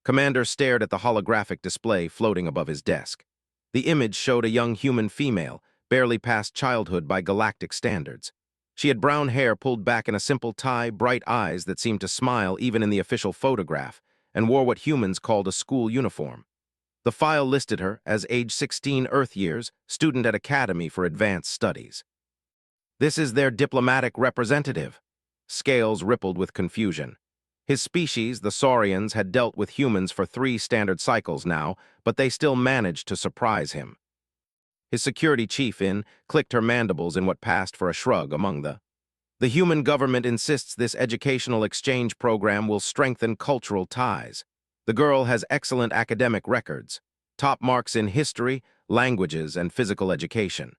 Commander stared at the holographic display floating above his desk. The image showed a young human female, barely past childhood by galactic standards. She had brown hair pulled back in a simple tie, bright eyes that seemed to smile even in the official photograph, and wore what humans called a school uniform. The file listed her as age 16 Earth years, student at Academy for Advanced Studies. This is their diplomatic representative. Scales rippled with confusion. His species, the Saurians, had dealt with humans for 3 standard cycles now, but they still managed to surprise him. His security chief clicked her mandibles in what passed for a shrug among the human government insists this educational exchange program will strengthen cultural ties. The girl has excellent academic records, top marks in history, languages, and physical education.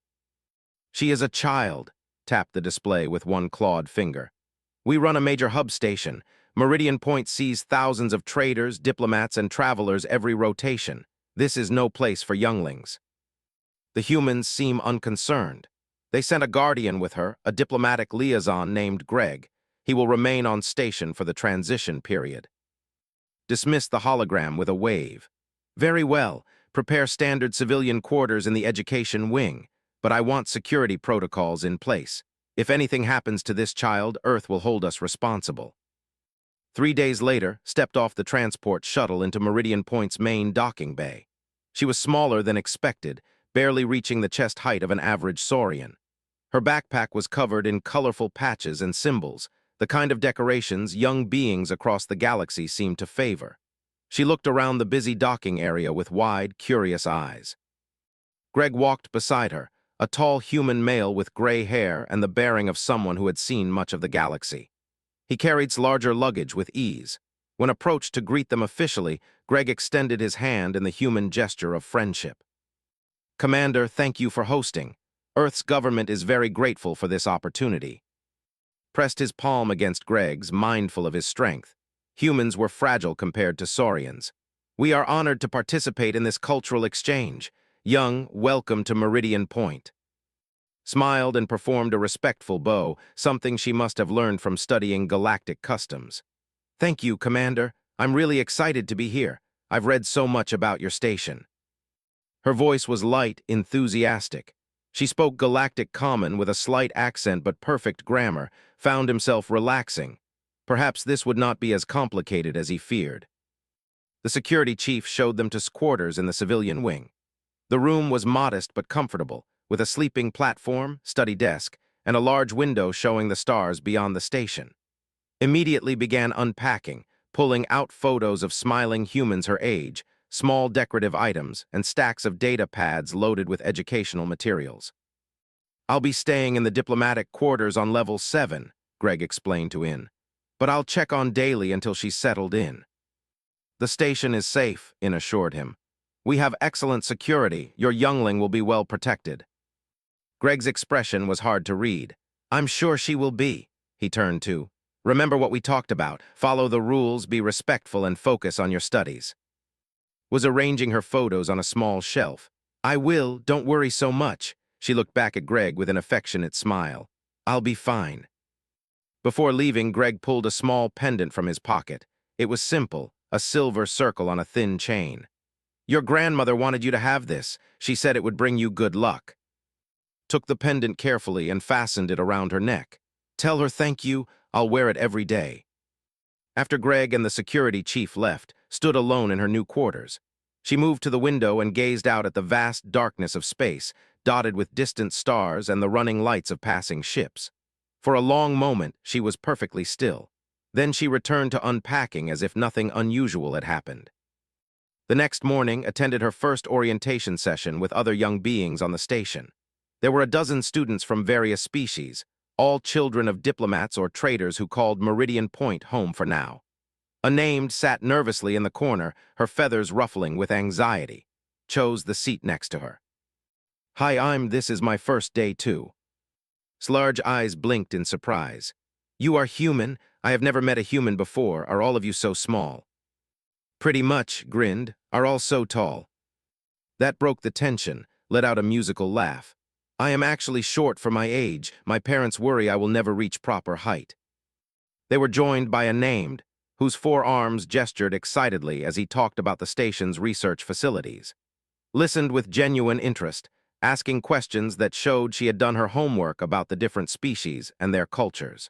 She is a child, tapped the display with one clawed finger. We run a major hub station. Meridian Point sees thousands of traders, diplomats, and travelers every rotation. This is no place for younglings. The humans seem unconcerned. They sent a guardian with her, a diplomatic liaison named Greg. He will remain on station for the transition period. Dismiss the hologram with a wave. Very well, prepare standard civilian quarters in the education wing, but I want security protocols in place. If anything happens to this child, Earth will hold us responsible. 3 days later, stepped off the transport shuttle into Meridian Point's main docking bay. She was smaller than expected, barely reaching the chest height of an average Saurian. Her backpack was covered in colorful patches and symbols, the kind of decorations young beings across the galaxy seemed to favor. She looked around the busy docking area with wide, curious eyes. Greg walked beside her, a tall human male with gray hair and the bearing of someone who had seen much of the galaxy. He carried larger luggage with ease. When approached to greet them officially, Greg extended his hand in the human gesture of friendship. Commander, thank you for hosting. Earth's government is very grateful for this opportunity. Pressed his palm against Greg's, mindful of his strength. Humans were fragile compared to Saurians. We are honored to participate in this cultural exchange. Young, welcome to Meridian Point. Smiled and performed a respectful bow, something she must have learned from studying galactic customs. Thank you, Commander. I'm really excited to be here. I've read so much about your station. Her voice was light, enthusiastic. She spoke galactic common with a slight accent but perfect grammar, found himself relaxing. Perhaps this would not be as complicated as he feared. The security chief showed them to quarters in the civilian wing. The room was modest but comfortable, with a sleeping platform, study desk, and a large window showing the stars beyond the station. Immediately began unpacking, pulling out photos of smiling humans her age, small decorative items, and stacks of data pads loaded with educational materials. I'll be staying in the diplomatic quarters on level 7, Greg explained to In, but I'll check on daily until she's settled in. The station is safe, In assured him. We have excellent security. Your youngling will be well protected. Greg's expression was hard to read. I'm sure she will be, he turned to. Remember what we talked about. Follow the rules, be respectful, and focus on your studies. Was arranging her photos on a small shelf. I will, don't worry so much. She looked back at Greg with an affectionate smile. I'll be fine. Before leaving, Greg pulled a small pendant from his pocket. It was simple, a silver circle on a thin chain. Your grandmother wanted you to have this. She said it would bring you good luck. Took the pendant carefully and fastened it around her neck. Tell her thank you, I'll wear it every day. After Greg and the security chief left, stood alone in her new quarters. She moved to the window and gazed out at the vast darkness of space, dotted with distant stars and the running lights of passing ships. For a long moment, she was perfectly still. Then she returned to unpacking as if nothing unusual had happened. The next morning, attended her first orientation session with other young beings on the station. There were a dozen students from various species, all children of diplomats or traders who called Meridian Point home for now. A named sat nervously in the corner, her feathers ruffling with anxiety. Chose the seat next to her. Hi, this is my first day too. Large eyes blinked in surprise. You are human? I have never met a human before. Are all of you so small? Pretty much, grinned. Are all so tall? That broke the tension, let out a musical laugh. I am actually short for my age. My parents worry I will never reach proper height. They were joined by a named, whose 4 arms gestured excitedly as he talked about the station's research facilities. Listened with genuine interest, asking questions that showed she had done her homework about the different species and their cultures.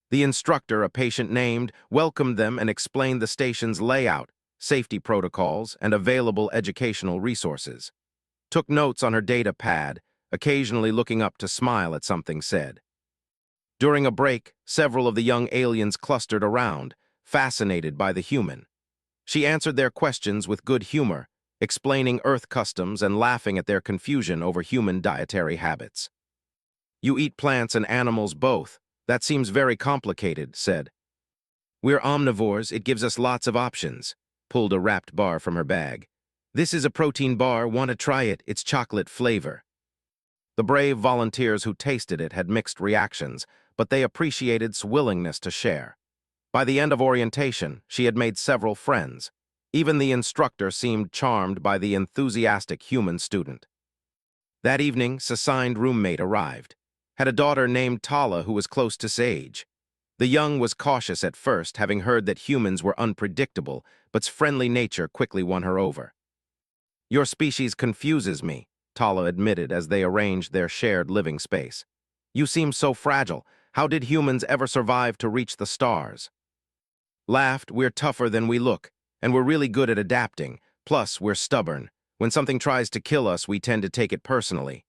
The instructor, a patient named, welcomed them and explained the station's layout, safety protocols, and available educational resources. Took notes on her data pad, occasionally looking up to smile at something said. During a break, several of the young aliens clustered around, fascinated by the human. She answered their questions with good humor, explaining Earth customs and laughing at their confusion over human dietary habits. "You eat plants and animals both. That seems very complicated," said. "We're omnivores, it gives us lots of options," pulled a wrapped bar from her bag. "This is a protein bar, want to try it, it's chocolate flavor." The brave volunteers who tasted it had mixed reactions, but they appreciated its willingness to share. By the end of orientation, she had made several friends. Even the instructor seemed charmed by the enthusiastic human student. That evening, assigned roommate arrived. Had a daughter named Tala who was close to Sage. The young was cautious at first, having heard that humans were unpredictable, but's friendly nature quickly won her over. "Your species confuses me," Tala admitted as they arranged their shared living space. "You seem so fragile. How did humans ever survive to reach the stars?" Laughed, "We're tougher than we look, and we're really good at adapting. Plus, we're stubborn. When something tries to kill us, we tend to take it personally.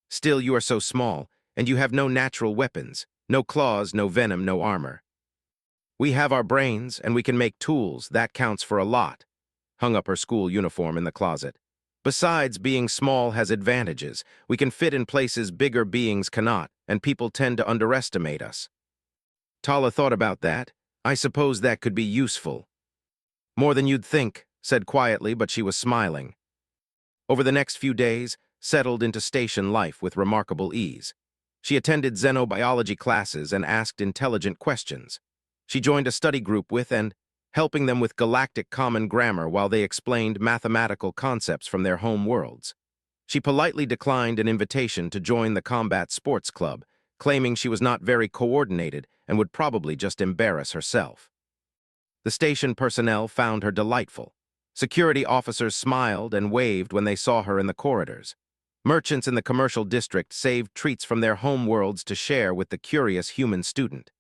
Still, you are so small, and you have no natural weapons. No claws, no venom, no armor. We have our brains, and we can make tools. That counts for a lot." Hung up her school uniform in the closet. "Besides, being small has advantages. We can fit in places bigger beings cannot, and people tend to underestimate us." Tala thought about that. "I suppose that could be useful." "More than you'd think," said quietly, but she was smiling. Over the next few days, settled into station life with remarkable ease. She attended xenobiology classes and asked intelligent questions. She joined a study group with and helping them with Galactic Common Grammar while they explained mathematical concepts from their home worlds. She politely declined an invitation to join the combat sports club, claiming she was not very coordinated and would probably just embarrass herself. The station personnel found her delightful. Security officers smiled and waved when they saw her in the corridors. Merchants in the commercial district saved treats from their home worlds to share with the curious human student.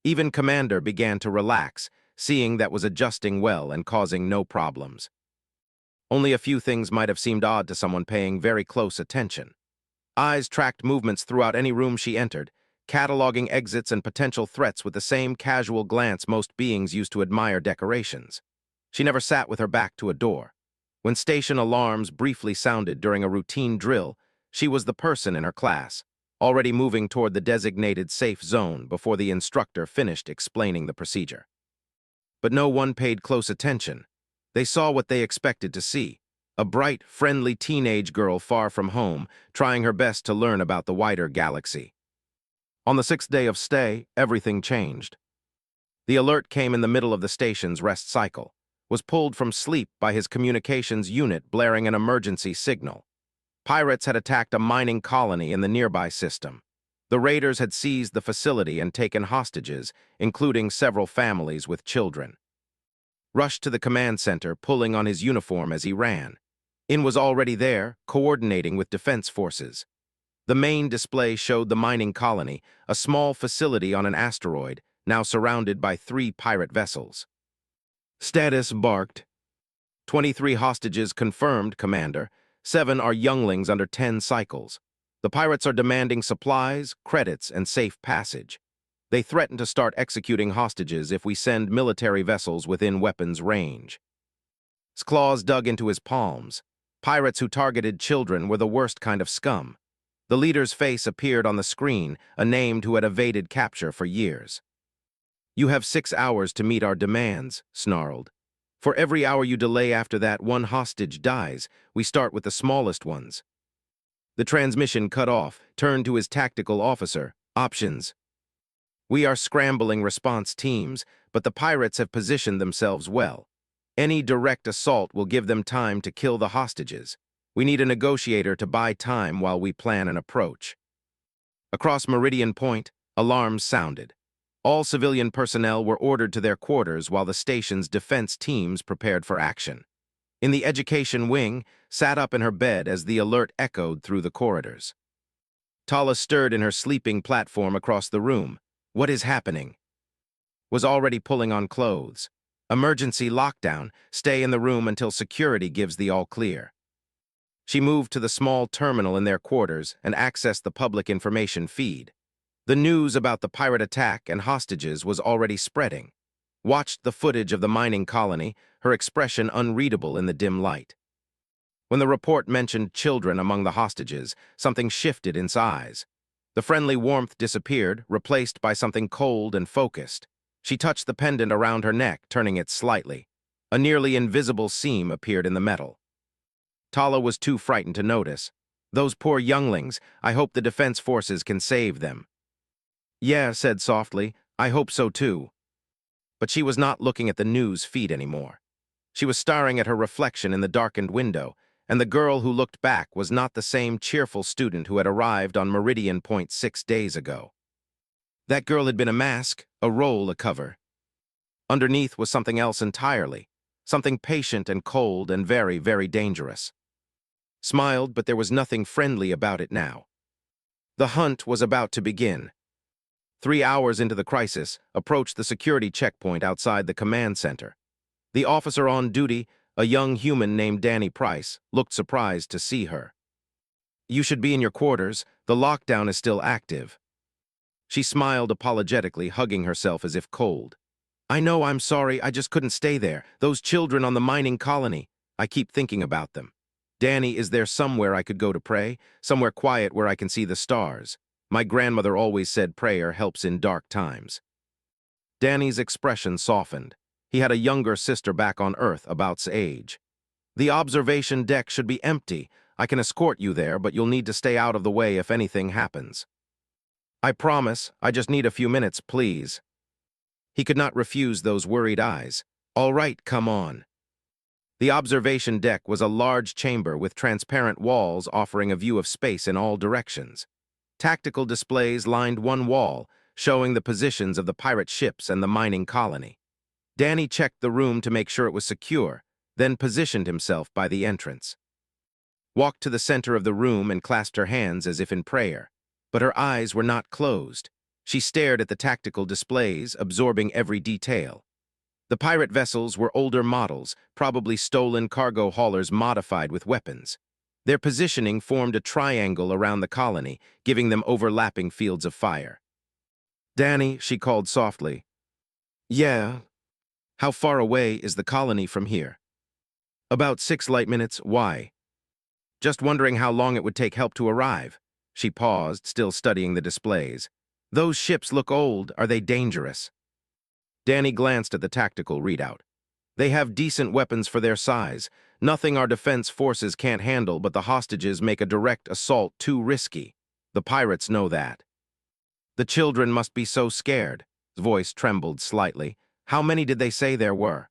Even Commander began to relax, seeing that was adjusting well and causing no problems. Only a few things might have seemed odd to someone paying very close attention. Eyes tracked movements throughout any room she entered, cataloging exits and potential threats with the same casual glance most beings used to admire decorations. She never sat with her back to a door. When station alarms briefly sounded during a routine drill, she was the person in her class, already moving toward the designated safe zone before the instructor finished explaining the procedure. But no one paid close attention. They saw what they expected to see, a bright, friendly teenage girl far from home, trying her best to learn about the wider galaxy. On the 6th day of stay, everything changed. The alert came in the middle of the station's rest cycle, was pulled from sleep by his communications unit blaring an emergency signal. Pirates had attacked a mining colony in the nearby system. The raiders had seized the facility and taken hostages, including several families with children. Rushed to the command center, pulling on his uniform as he ran. In was already there, coordinating with defense forces. The main display showed the mining colony, a small facility on an asteroid, now surrounded by 3 pirate vessels. Status barked. 23 hostages confirmed, Commander. 7 are younglings under 10 cycles. The pirates are demanding supplies, credits, and safe passage. They threaten to start executing hostages if we send military vessels within weapons range. His claws dug into his palms. Pirates who targeted children were the worst kind of scum. The leader's face appeared on the screen, a named who had evaded capture for years. "You have 6 hours to meet our demands," snarled. "For every hour you delay after that, 1 hostage dies. We start with the smallest ones." The transmission cut off, turned to his tactical officer. "Options. We are scrambling response teams, but the pirates have positioned themselves well. Any direct assault will give them time to kill the hostages. We need a negotiator to buy time while we plan an approach." Across Meridian Point, alarms sounded. All civilian personnel were ordered to their quarters while the station's defense teams prepared for action. In the education wing, sat up in her bed as the alert echoed through the corridors. Tala stirred in her sleeping platform across the room. What is happening? Was already pulling on clothes. Emergency lockdown. Stay in the room until security gives the all clear. She moved to the small terminal in their quarters and accessed the public information feed. The news about the pirate attack and hostages was already spreading. Watched the footage of the mining colony, her expression unreadable in the dim light. When the report mentioned children among the hostages, something shifted in size. The friendly warmth disappeared, replaced by something cold and focused. She touched the pendant around her neck, turning it slightly. A nearly invisible seam appeared in the metal. Tala was too frightened to notice. Those poor younglings, I hope the defense forces can save them. Yeah, said softly, I hope so too. But she was not looking at the news feed anymore. She was staring at her reflection in the darkened window, and the girl who looked back was not the same cheerful student who had arrived on Meridian Point 6 days ago. That girl had been a mask, a role, a cover. Underneath was something else entirely, something patient and cold and very, very dangerous. Smiled, but there was nothing friendly about it now. The hunt was about to begin. 3 hours into the crisis, approached the security checkpoint outside the command center. The officer on duty, a young human named Danny Price, looked surprised to see her. You should be in your quarters. The lockdown is still active. She smiled apologetically, hugging herself as if cold. I know, I'm sorry, I just couldn't stay there. Those children on the mining colony, I keep thinking about them. Danny, is there somewhere I could go to pray? Somewhere quiet where I can see the stars? My grandmother always said prayer helps in dark times. Danny's expression softened. He had a younger sister back on Earth, about's age. The observation deck should be empty. I can escort you there, but you'll need to stay out of the way if anything happens. I promise, I just need a few minutes, please. He could not refuse those worried eyes. All right, come on. The observation deck was a large chamber with transparent walls offering a view of space in all directions. Tactical displays lined one wall, showing the positions of the pirate ships and the mining colony. Danny checked the room to make sure it was secure, then positioned himself by the entrance. Walked to the center of the room and clasped her hands as if in prayer. But her eyes were not closed. She stared at the tactical displays, absorbing every detail. The pirate vessels were older models, probably stolen cargo haulers modified with weapons. Their positioning formed a triangle around the colony, giving them overlapping fields of fire. Danny, she called softly. Yeah. How far away is the colony from here? About 6 light minutes. Why? Just wondering how long it would take help to arrive. She paused, still studying the displays. Those ships look old. Are they dangerous? Danny glanced at the tactical readout. They have decent weapons for their size. Nothing our defense forces can't handle, but the hostages make a direct assault too risky. The pirates know that. The children must be so scared. His voice trembled slightly. How many did they say there were?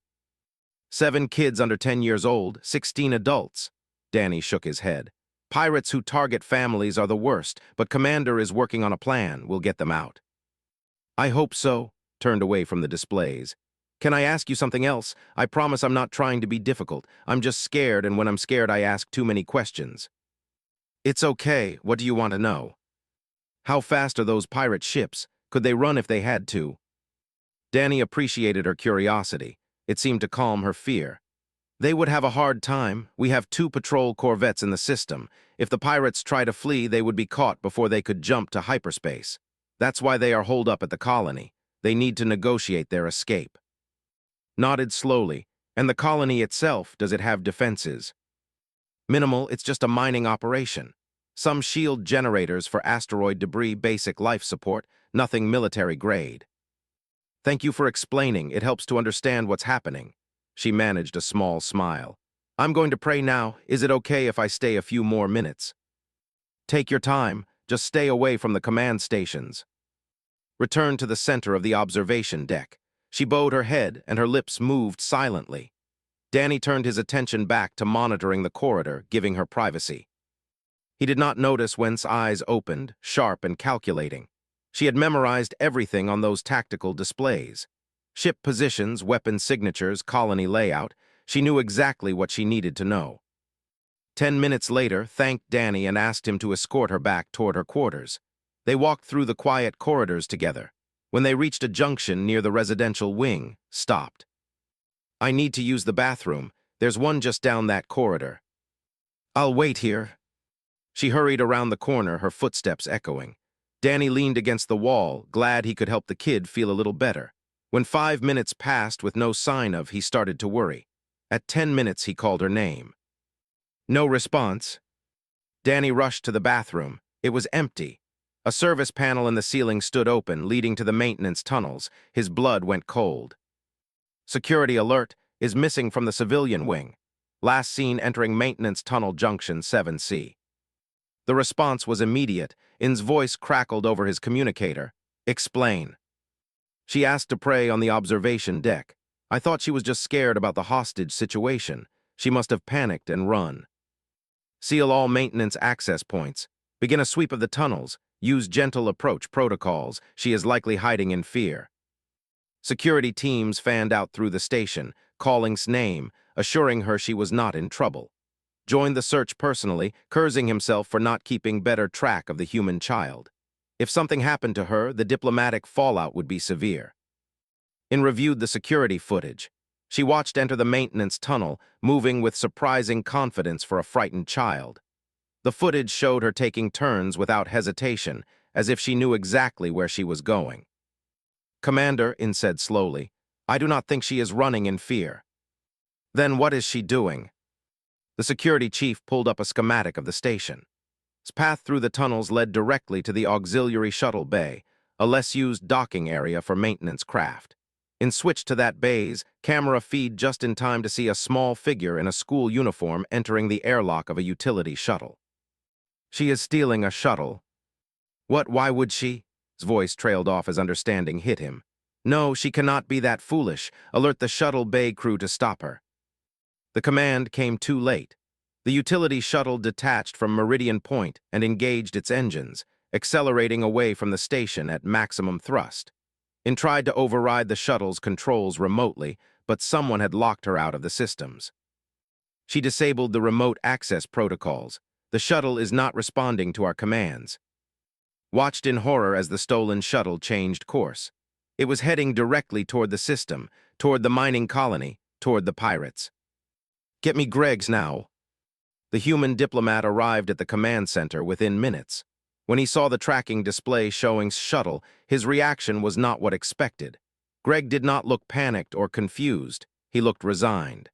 7 kids under 10 years old, 16 adults. Danny shook his head. Pirates who target families are the worst, but Commander is working on a plan. We'll get them out. I hope so. Turned away from the displays. Can I ask you something else? I promise I'm not trying to be difficult. I'm just scared, and when I'm scared I ask too many questions. It's okay. What do you want to know? How fast are those pirate ships? Could they run if they had to? Danny appreciated her curiosity. It seemed to calm her fear. They would have a hard time. We have 2 patrol corvettes in the system. If the pirates try to flee, they would be caught before they could jump to hyperspace. That's why they are holed up at the colony. They need to negotiate their escape. Nodded slowly. And the colony itself, does it have defenses? Minimal, it's just a mining operation. Some shield generators for asteroid debris, basic life support, nothing military grade. Thank you for explaining. It helps to understand what's happening. She managed a small smile. I'm going to pray now. Is it okay if I stay a few more minutes? Take your time. Just stay away from the command stations. Returned to the center of the observation deck. She bowed her head, and her lips moved silently. Danny turned his attention back to monitoring the corridor, giving her privacy. He did not notice whence eyes opened, sharp and calculating. She had memorized everything on those tactical displays. Ship positions, weapon signatures, colony layout. She knew exactly what she needed to know. 10 minutes later, thanked Danny and asked him to escort her back toward her quarters. They walked through the quiet corridors together. When they reached a junction near the residential wing, stopped. "I need to use the bathroom. There's one just down that corridor." "I'll wait here." She hurried around the corner, her footsteps echoing. Danny leaned against the wall, glad he could help the kid feel a little better. When 5 minutes passed with no sign of, he started to worry. At 10 minutes, he called her name. No response. Danny rushed to the bathroom. It was empty. A service panel in the ceiling stood open, leading to the maintenance tunnels. His blood went cold. "Security alert is missing from the civilian wing. Last seen entering maintenance tunnel junction 7C. The response was immediate. In's voice crackled over his communicator. "Explain." She asked to pray on the observation deck. "I thought she was just scared about the hostage situation. She must have panicked and run." "Seal all maintenance access points. Begin a sweep of the tunnels. Use gentle approach protocols. She is likely hiding in fear." Security teams fanned out through the station, calling N's name, assuring her she was not in trouble. Joined the search personally, cursing himself for not keeping better track of the human child. If something happened to her, the diplomatic fallout would be severe. In reviewed the security footage. She watched enter the maintenance tunnel, moving with surprising confidence for a frightened child. The footage showed her taking turns without hesitation, as if she knew exactly where she was going. "Commander," In said slowly, "I do not think she is running in fear." "Then what is she doing?" The security chief pulled up a schematic of the station. Its path through the tunnels led directly to the auxiliary shuttle bay, a less-used docking area for maintenance craft. In switched to that bay's camera feed just in time to see a small figure in a school uniform entering the airlock of a utility shuttle. "She is stealing a shuttle." "What, why would she?" His voice trailed off as understanding hit him. "No, she cannot be that foolish. Alert the shuttle bay crew to stop her." The command came too late. The utility shuttle detached from Meridian Point and engaged its engines, accelerating away from the station at maximum thrust. In tried to override the shuttle's controls remotely, but someone had locked her out of the systems. She disabled the remote access protocols. "The shuttle is not responding to our commands." Watched in horror as the stolen shuttle changed course. It was heading directly toward the system, toward the mining colony, toward the pirates. "Get me Greg's now." The human diplomat arrived at the command center within minutes. When he saw the tracking display showing shuttle, his reaction was not what expected. Greg did not look panicked or confused. He looked resigned.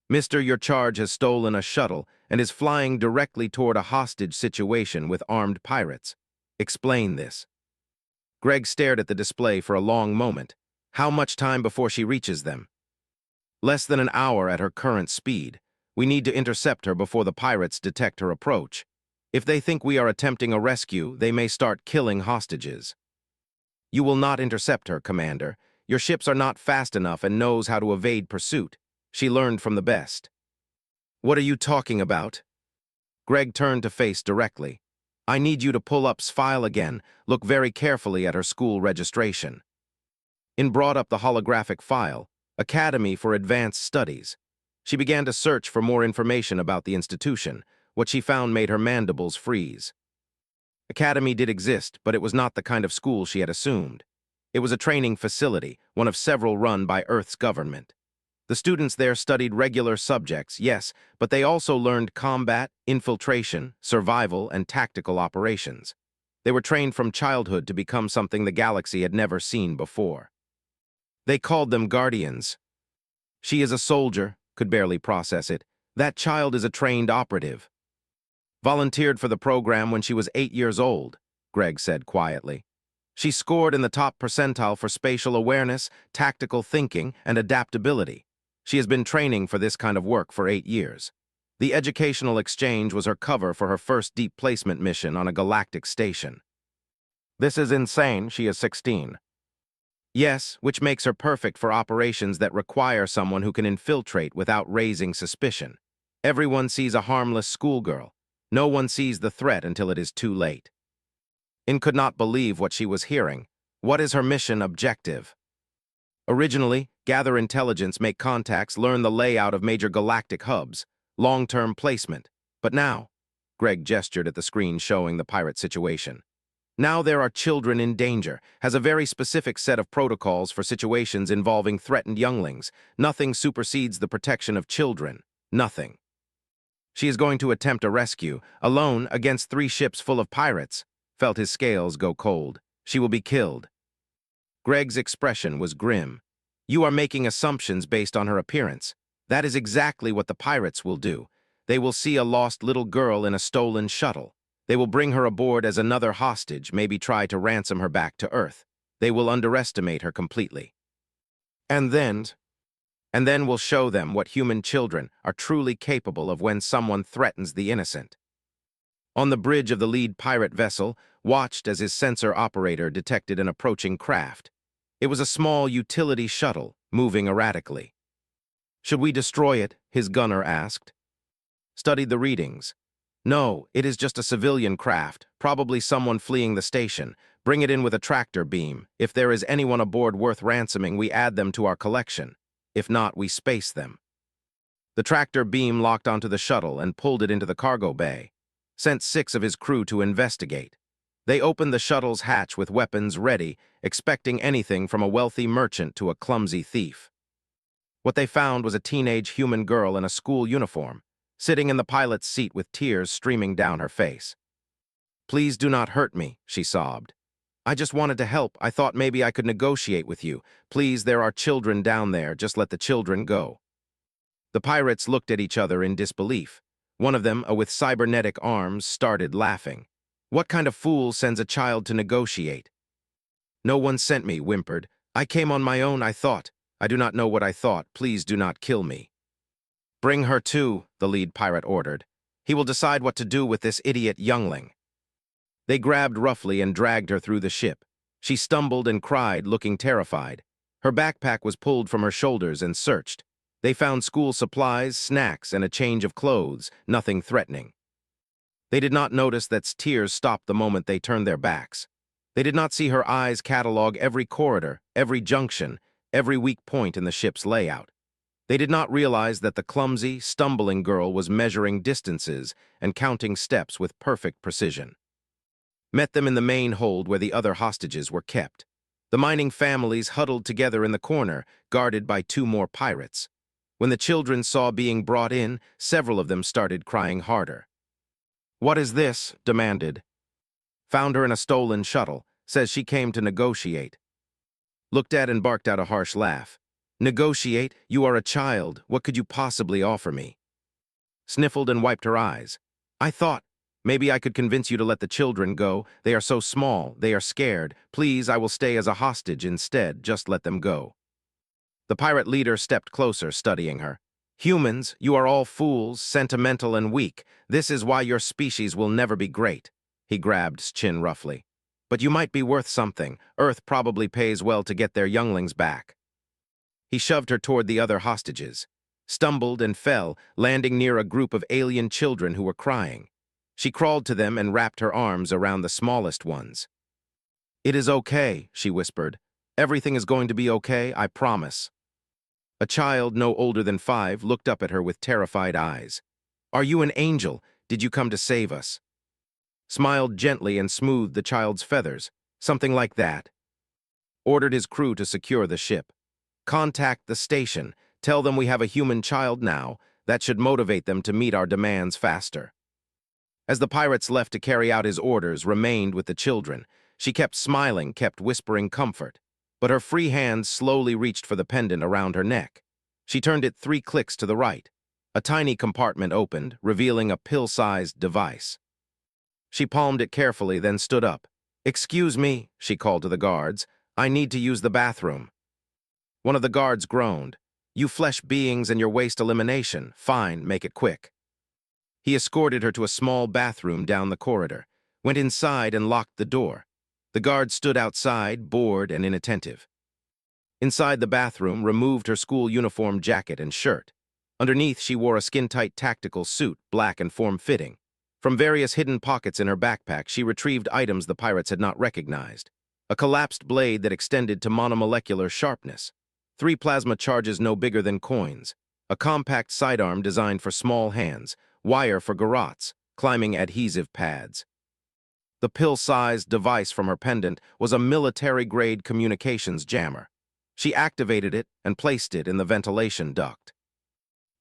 "Mister, your charge has stolen a shuttle and is flying directly toward a hostage situation with armed pirates. Explain this." Greg stared at the display for a long moment. "How much time before she reaches them?" "Less than an hour at her current speed. We need to intercept her before the pirates detect her approach. If they think we are attempting a rescue, they may start killing hostages." "You will not intercept her, Commander. Your ships are not fast enough and knows how to evade pursuit. She learned from the best." "What are you talking about?" Greg turned to face directly. "I need you to pull up file again. Look very carefully at her school registration." In brought up the holographic file, Academy for Advanced Studies. She began to search for more information about the institution. What she found made her mandibles freeze. Academy did exist, but it was not the kind of school she had assumed. It was a training facility, one of several run by Earth's government. The students there studied regular subjects, yes, but they also learned combat, infiltration, survival, and tactical operations. They were trained from childhood to become something the galaxy had never seen before. They called them guardians. "She is a soldier," could barely process it. "That child is a trained operative." "Volunteered for the program when she was 8 years old," Greg said quietly. "She scored in the top percentile for spatial awareness, tactical thinking, and adaptability. She has been training for this kind of work for 8 years. The educational exchange was her cover for her first deep placement mission on a galactic station." "This is insane. She is 16. "Yes, which makes her perfect for operations that require someone who can infiltrate without raising suspicion. Everyone sees a harmless schoolgirl. No one sees the threat until it is too late." In could not believe what she was hearing. What is her mission objective? Originally, gather intelligence, make contacts, learn the layout of major galactic hubs, long-term placement. But now, Greg gestured at the screen showing the pirate situation. Now there are children in danger, has a very specific set of protocols for situations involving threatened younglings. Nothing supersedes the protection of children. Nothing. She is going to attempt a rescue, alone against 3 ships full of pirates. Felt his scales go cold. She will be killed. Greg's expression was grim. You are making assumptions based on her appearance. That is exactly what the pirates will do. They will see a lost little girl in a stolen shuttle. They will bring her aboard as another hostage, maybe try to ransom her back to Earth. They will underestimate her completely. And then we'll show them what human children are truly capable of when someone threatens the innocent. On the bridge of the lead pirate vessel, watched as his sensor operator detected an approaching craft. It was a small utility shuttle, moving erratically. Should we destroy it? His gunner asked. Studied the readings. No, it is just a civilian craft, probably someone fleeing the station. Bring it in with a tractor beam. If there is anyone aboard worth ransoming, we add them to our collection. If not, we space them. The tractor beam locked onto the shuttle and pulled it into the cargo bay. Sent 6 of his crew to investigate. They opened the shuttle's hatch with weapons ready, expecting anything from a wealthy merchant to a clumsy thief. What they found was a teenage human girl in a school uniform, sitting in the pilot's seat with tears streaming down her face. Please do not hurt me, she sobbed. I just wanted to help. I thought maybe I could negotiate with you. Please, there are children down there. Just let the children go. The pirates looked at each other in disbelief. One of them, with cybernetic arms, started laughing. What kind of fool sends a child to negotiate? No one sent me, whimpered. I came on my own, I thought. I do not know what I thought. Please do not kill me. Bring her too, the lead pirate ordered. He will decide what to do with this idiot youngling. They grabbed roughly and dragged her through the ship. She stumbled and cried, looking terrified. Her backpack was pulled from her shoulders and searched. They found school supplies, snacks, and a change of clothes, nothing threatening. They did not notice that tears stopped the moment they turned their backs. They did not see her eyes catalog every corridor, every junction, every weak point in the ship's layout. They did not realize that the clumsy, stumbling girl was measuring distances and counting steps with perfect precision. Met them in the main hold where the other hostages were kept. The mining families huddled together in the corner, guarded by 2 more pirates. When the children saw being brought in, several of them started crying harder. What is this? Demanded. Found her in a stolen shuttle. Says she came to negotiate. Looked at and barked out a harsh laugh. Negotiate? You are a child. What could you possibly offer me? Sniffled and wiped her eyes. I thought, maybe I could convince you to let the children go. They are so small. They are scared. Please, I will stay as a hostage instead. Just let them go. The pirate leader stepped closer, studying her. Humans, you are all fools, sentimental and weak. This is why your species will never be great. He grabbed his chin roughly. But you might be worth something. Earth probably pays well to get their younglings back. He shoved her toward the other hostages. Stumbled and fell, landing near a group of alien children who were crying. She crawled to them and wrapped her arms around the smallest ones. It is okay, she whispered. Everything is going to be okay, I promise. A child no older than 5 looked up at her with terrified eyes. Are you an angel? Did you come to save us? Smiled gently and smoothed the child's feathers. Something like that. Ordered his crew to secure the ship. Contact the station. Tell them we have a human child now. That should motivate them to meet our demands faster. As the pirates left to carry out his orders, remained with the children. She kept smiling, kept whispering comfort. But her free hands slowly reached for the pendant around her neck. She turned it 3 clicks to the right. A tiny compartment opened, revealing a pill-sized device. She palmed it carefully, then stood up. Excuse me, she called to the guards. I need to use the bathroom. One of the guards groaned. You flesh beings and your waste elimination. Fine, make it quick. He escorted her to a small bathroom down the corridor, went inside and locked the door. The guard stood outside, bored and inattentive. Inside the bathroom, removed her school uniform jacket and shirt. Underneath, she wore a skin-tight tactical suit, black and form-fitting. From various hidden pockets in her backpack, she retrieved items the pirates had not recognized. A collapsed blade that extended to monomolecular sharpness. 3 plasma charges no bigger than coins. A compact sidearm designed for small hands. Wire for garrots. Climbing adhesive pads. The pill-sized device from her pendant was a military-grade communications jammer. She activated it and placed it in the ventilation duct.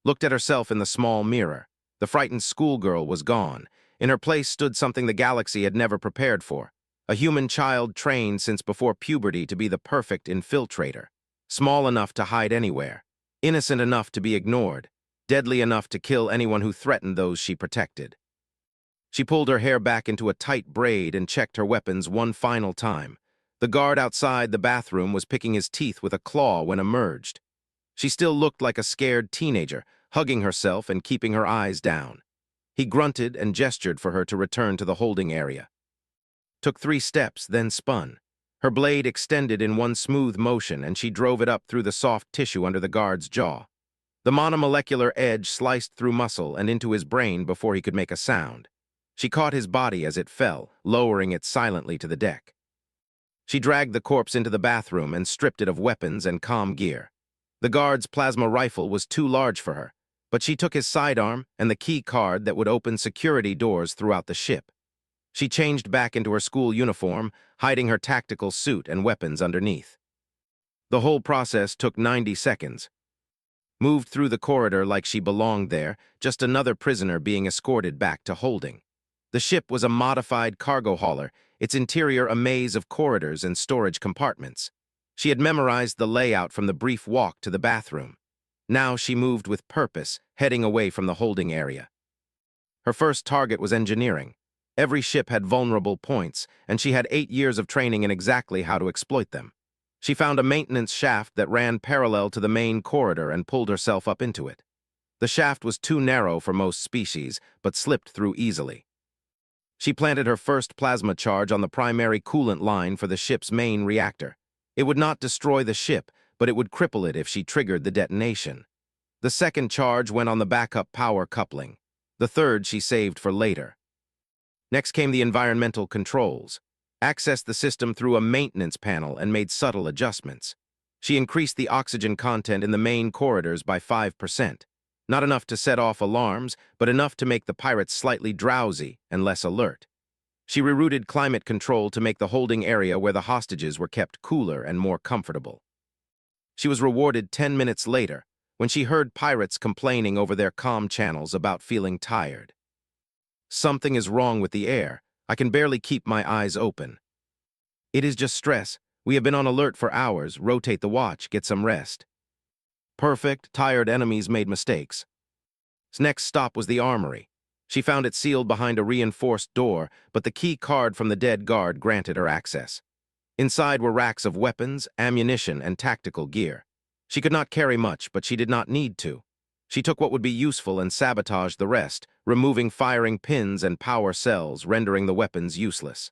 Looked at herself in the small mirror. The frightened schoolgirl was gone. In her place stood something the galaxy had never prepared for. A human child trained since before puberty to be the perfect infiltrator. Small enough to hide anywhere. Innocent enough to be ignored. Deadly enough to kill anyone who threatened those she protected. She pulled her hair back into a tight braid and checked her weapons one final time. The guard outside the bathroom was picking his teeth with a claw when emerged. She still looked like a scared teenager, hugging herself and keeping her eyes down. He grunted and gestured for her to return to the holding area. Took 3 steps, then spun. Her blade extended in one smooth motion, and she drove it up through the soft tissue under the guard's jaw. The monomolecular edge sliced through muscle and into his brain before he could make a sound. She caught his body as it fell, lowering it silently to the deck. She dragged the corpse into the bathroom and stripped it of weapons and comm gear. The guard's plasma rifle was too large for her, but she took his sidearm and the key card that would open security doors throughout the ship. She changed back into her school uniform, hiding her tactical suit and weapons underneath. The whole process took 90 seconds. Moved through the corridor like she belonged there, just another prisoner being escorted back to holding. The ship was a modified cargo hauler, its interior a maze of corridors and storage compartments. She had memorized the layout from the brief walk to the bathroom. Now she moved with purpose, heading away from the holding area. Her first target was engineering. Every ship had vulnerable points, and she had 8 years of training in exactly how to exploit them. She found a maintenance shaft that ran parallel to the main corridor and pulled herself up into it. The shaft was too narrow for most species, but slipped through easily. She planted her first plasma charge on the primary coolant line for the ship's main reactor. It would not destroy the ship, but it would cripple it if she triggered the detonation. The second charge went on the backup power coupling. The third she saved for later. Next came the environmental controls. Accessed the system through a maintenance panel and made subtle adjustments. She increased the oxygen content in the main corridors by 5%. Not enough to set off alarms, but enough to make the pirates slightly drowsy and less alert. She rerouted climate control to make the holding area where the hostages were kept cooler and more comfortable. She was rewarded 10 minutes later when she heard pirates complaining over their comm channels about feeling tired. Something is wrong with the air. I can barely keep my eyes open. It is just stress. We have been on alert for hours. Rotate the watch. Get some rest. Perfect. Tired enemies made mistakes. His next stop was the armory. She found it sealed behind a reinforced door, but the key card from the dead guard granted her access. Inside were racks of weapons, ammunition, and tactical gear. She could not carry much, but she did not need to. She took what would be useful and sabotaged the rest, removing firing pins and power cells, rendering the weapons useless.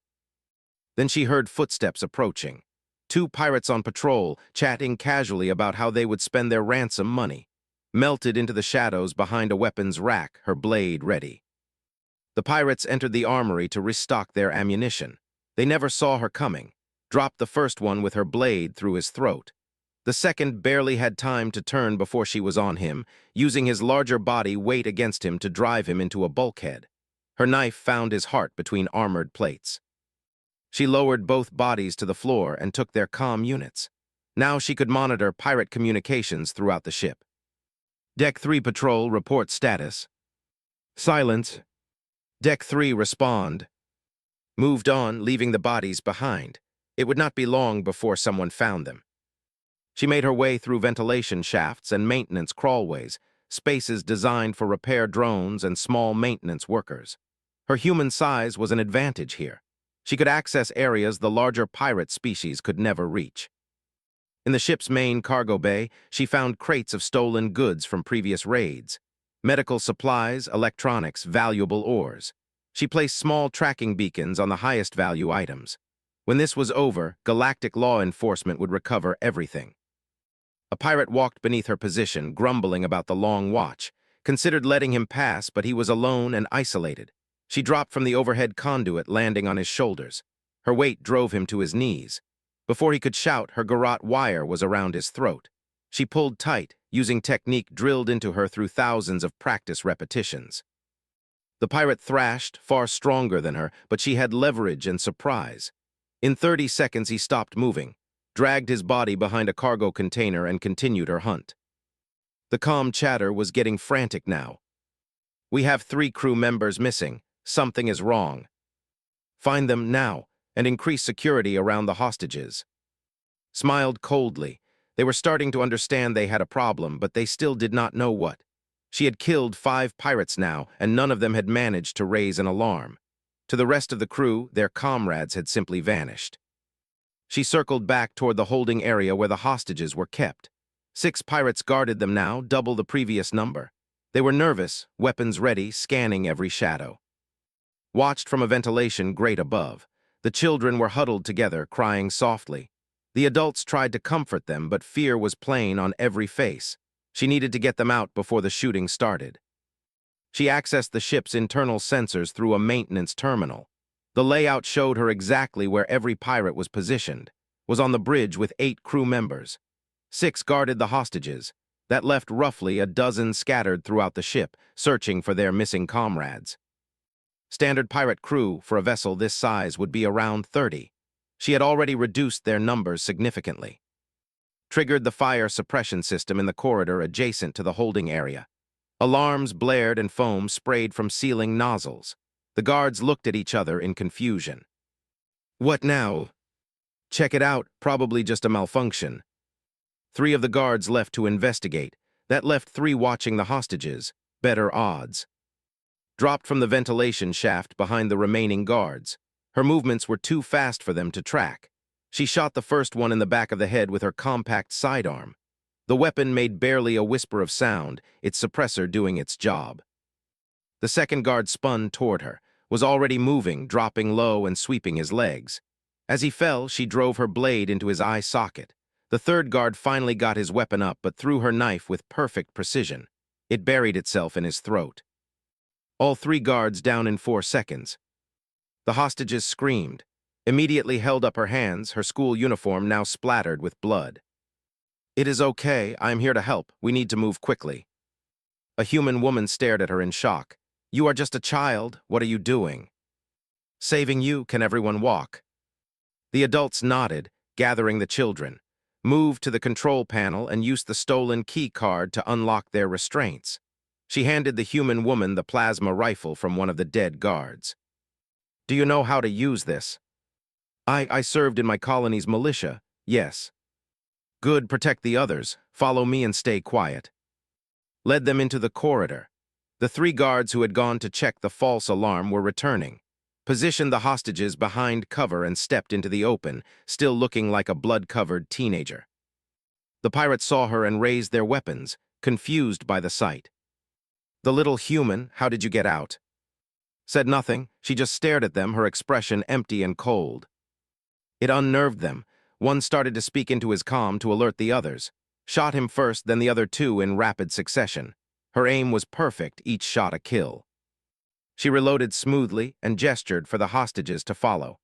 Then she heard footsteps approaching. 2 pirates on patrol, chatting casually about how they would spend their ransom money. Melted into the shadows behind a weapons rack, her blade ready. The pirates entered the armory to restock their ammunition. They never saw her coming. Dropped the first one with her blade through his throat. The second barely had time to turn before she was on him, using his larger body weight against him to drive him into a bulkhead. Her knife found his heart between armored plates. She lowered both bodies to the floor and took their comm units. Now she could monitor pirate communications throughout the ship. Deck 3 patrol, report status. Silence. Deck 3 respond. Moved on, leaving the bodies behind. It would not be long before someone found them. She made her way through ventilation shafts and maintenance crawlways, spaces designed for repair drones and small maintenance workers. Her human size was an advantage here. She could access areas the larger pirate species could never reach. In the ship's main cargo bay, she found crates of stolen goods from previous raids. Medical supplies, electronics, valuable ores. She placed small tracking beacons on the highest value items. When this was over, Galactic law enforcement would recover everything. A pirate walked beneath her position, grumbling about the long watch. Considered letting him pass, but he was alone and isolated. She dropped from the overhead conduit, landing on his shoulders. Her weight drove him to his knees. Before he could shout, her garrote wire was around his throat. She pulled tight, using technique drilled into her through thousands of practice repetitions. The pirate thrashed, far stronger than her, but she had leverage and surprise. In 30 seconds he stopped moving, dragged his body behind a cargo container and continued her hunt. The calm chatter was getting frantic now. "We have 3 crew members missing. Something is wrong. Find them now, and increase security around the hostages." Smiled coldly. They were starting to understand they had a problem, but they still did not know what. She had killed 5 pirates now, and none of them had managed to raise an alarm. To the rest of the crew, their comrades had simply vanished. She circled back toward the holding area where the hostages were kept. 6 pirates guarded them now, double the previous number. They were nervous, weapons ready, scanning every shadow. Watched from a ventilation grate above, the children were huddled together, crying softly. The adults tried to comfort them, but fear was plain on every face. She needed to get them out before the shooting started. She accessed the ship's internal sensors through a maintenance terminal. The layout showed her exactly where every pirate was positioned, was on the bridge with 8 crew members. 6 guarded the hostages. That left roughly a dozen scattered throughout the ship, searching for their missing comrades. Standard pirate crew for a vessel this size would be around 30. She had already reduced their numbers significantly. Triggered the fire suppression system in the corridor adjacent to the holding area. Alarms blared and foam sprayed from ceiling nozzles. The guards looked at each other in confusion. "What now?" "Check it out, probably just a malfunction." 3 of the guards left to investigate. That left 3 watching the hostages. Better odds. Dropped from the ventilation shaft behind the remaining guards. Her movements were too fast for them to track. She shot the first one in the back of the head with her compact sidearm. The weapon made barely a whisper of sound, its suppressor doing its job. The second guard spun toward her, was already moving, dropping low and sweeping his legs. As he fell, she drove her blade into his eye socket. The third guard finally got his weapon up, but threw her knife with perfect precision. It buried itself in his throat. All 3 guards down in 4 seconds. The hostages screamed, immediately held up her hands, her school uniform now splattered with blood. "It is okay, I am here to help, we need to move quickly." A human woman stared at her in shock. "You are just a child, what are you doing?" "Saving you, can everyone walk?" The adults nodded, gathering the children, moved to the control panel and used the stolen key card to unlock their restraints. She handed the human woman the plasma rifle from one of the dead guards. "Do you know how to use this?" I served in my colony's militia, yes." "Good, protect the others. Follow me and stay quiet." Led them into the corridor. The 3 guards who had gone to check the false alarm were returning. Positioned the hostages behind cover and stepped into the open, still looking like a blood-covered teenager. The pirates saw her and raised their weapons, confused by the sight. "The little human, how did you get out?" Said nothing, she just stared at them, her expression empty and cold. It unnerved them. One started to speak into his comm to alert the others. Shot him first, then the other 2 in rapid succession. Her aim was perfect, each shot a kill. She reloaded smoothly and gestured for the hostages to follow.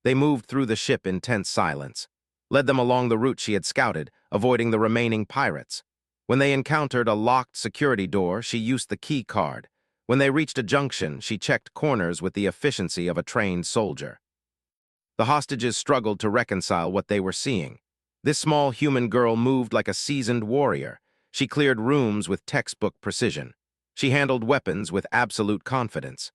They moved through the ship in tense silence, led them along the route she had scouted, avoiding the remaining pirates. When they encountered a locked security door, she used the key card. When they reached a junction, she checked corners with the efficiency of a trained soldier. The hostages struggled to reconcile what they were seeing. This small human girl moved like a seasoned warrior. She cleared rooms with textbook precision. She handled weapons with absolute confidence.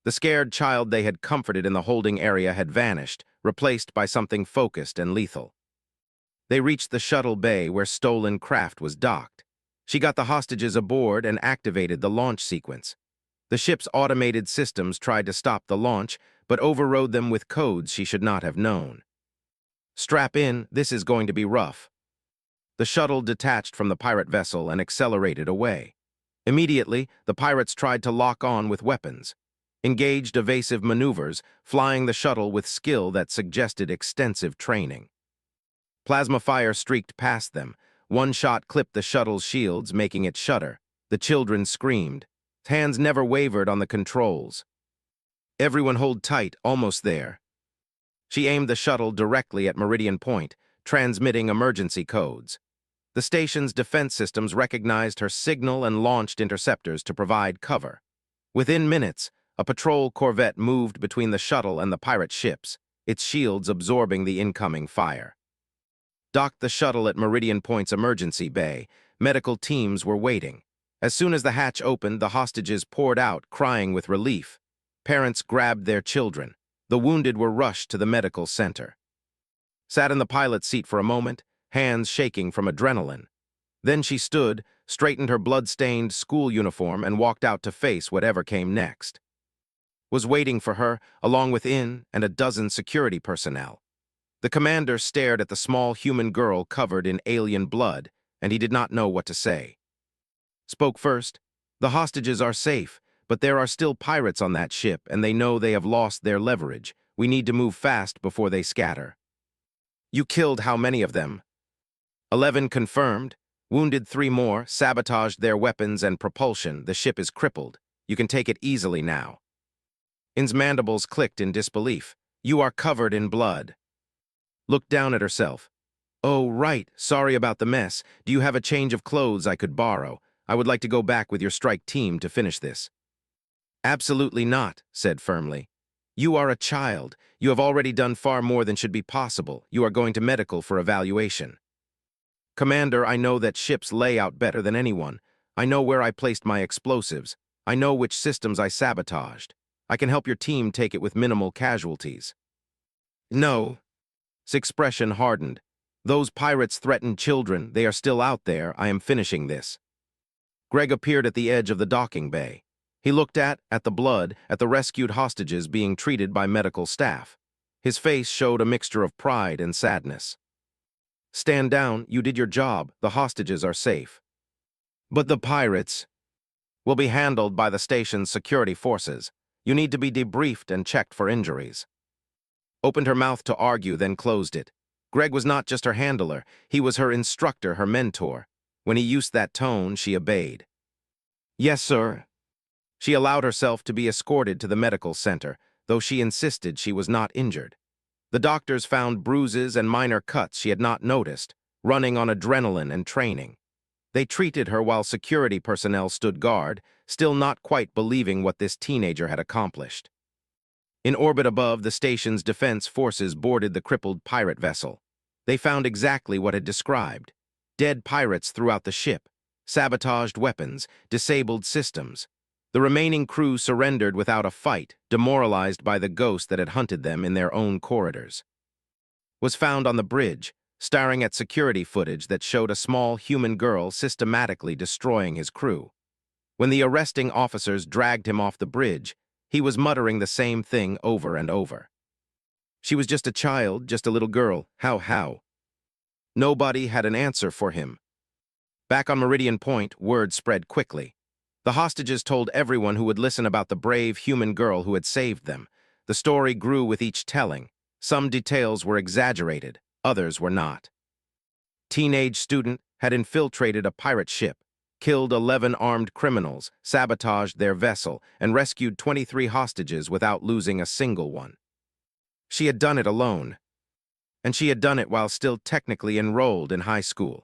The scared child they had comforted in the holding area had vanished, replaced by something focused and lethal. They reached the shuttle bay where stolen craft was docked. She got the hostages aboard and activated the launch sequence. The ship's automated systems tried to stop the launch, but overrode them with codes she should not have known. "Strap in, this is going to be rough." The shuttle detached from the pirate vessel and accelerated away. Immediately, the pirates tried to lock on with weapons. Engaged evasive maneuvers, flying the shuttle with skill that suggested extensive training. Plasma fire streaked past them. One shot clipped the shuttle's shields, making it shudder. The children screamed. Hands never wavered on the controls. Everyone hold tight, almost there. She aimed the shuttle directly at Meridian Point, transmitting emergency codes. The station's defense systems recognized her signal and launched interceptors to provide cover. Within minutes, a patrol corvette moved between the shuttle and the pirate ships, its shields absorbing the incoming fire. Docked the shuttle at Meridian Point's emergency bay, medical teams were waiting. As soon as the hatch opened, the hostages poured out, crying with relief. Parents grabbed their children. The wounded were rushed to the medical center. Sat in the pilot's seat for a moment, hands shaking from adrenaline. Then she stood, straightened her blood-stained school uniform, and walked out to face whatever came next. Was waiting for her, along with In and a dozen security personnel. The commander stared at the small human girl covered in alien blood, and he did not know what to say. Spoke first. The hostages are safe, but there are still pirates on that ship, and they know they have lost their leverage. We need to move fast before they scatter. You killed how many of them? 11 confirmed. Wounded 3 more, sabotaged their weapons and propulsion. The ship is crippled. You can take it easily now. In's mandibles clicked in disbelief. You are covered in blood. Looked down at herself. Oh, right. Sorry about the mess. Do you have a change of clothes I could borrow? I would like to go back with your strike team to finish this. Absolutely not, said firmly. You are a child. You have already done far more than should be possible. You are going to medical for evaluation. Commander, I know that ship's layout better than anyone. I know where I placed my explosives. I know which systems I sabotaged. I can help your team take it with minimal casualties. No. His expression hardened. Those pirates threaten children. They are still out there. I am finishing this. Greg appeared at the edge of the docking bay. He looked at the blood, at the rescued hostages being treated by medical staff. His face showed a mixture of pride and sadness. Stand down, you did your job, the hostages are safe. But the pirates will be handled by the station's security forces. You need to be debriefed and checked for injuries. Opened her mouth to argue, then closed it. Greg was not just her handler, he was her instructor, her mentor. When he used that tone, she obeyed. Yes, sir. She allowed herself to be escorted to the medical center, though she insisted she was not injured. The doctors found bruises and minor cuts she had not noticed, running on adrenaline and training. They treated her while security personnel stood guard, still not quite believing what this teenager had accomplished. In orbit above, the station's defense forces boarded the crippled pirate vessel. They found exactly what it described. Dead pirates throughout the ship, sabotaged weapons, disabled systems. The remaining crew surrendered without a fight, demoralized by the ghost that had hunted them in their own corridors. Was found on the bridge, staring at security footage that showed a small human girl systematically destroying his crew. When the arresting officers dragged him off the bridge, he was muttering the same thing over and over. She was just a child, just a little girl. How? Nobody had an answer for him. Back on Meridian Point, word spread quickly. The hostages told everyone who would listen about the brave human girl who had saved them. The story grew with each telling. Some details were exaggerated, others were not. Teenage student had infiltrated a pirate ship, killed 11 armed criminals, sabotaged their vessel, and rescued 23 hostages without losing a single one. She had done it alone, and she had done it while still technically enrolled in high school.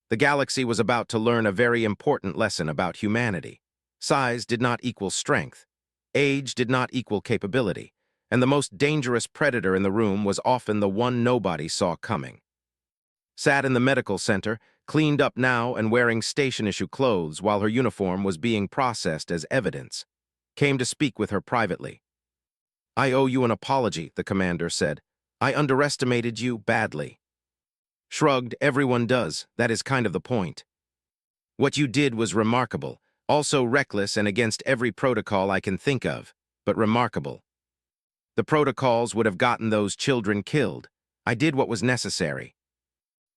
The galaxy was about to learn a very important lesson about humanity. Size did not equal strength. Age did not equal capability. And the most dangerous predator in the room was often the one nobody saw coming. Sat in the medical center, cleaned up now and wearing station-issue clothes while her uniform was being processed as evidence. Came to speak with her privately. I owe you an apology, the commander said. I underestimated you badly. Shrugged, everyone does, that is kind of the point. What you did was remarkable, also reckless and against every protocol I can think of, but remarkable. The protocols would have gotten those children killed. I did what was necessary.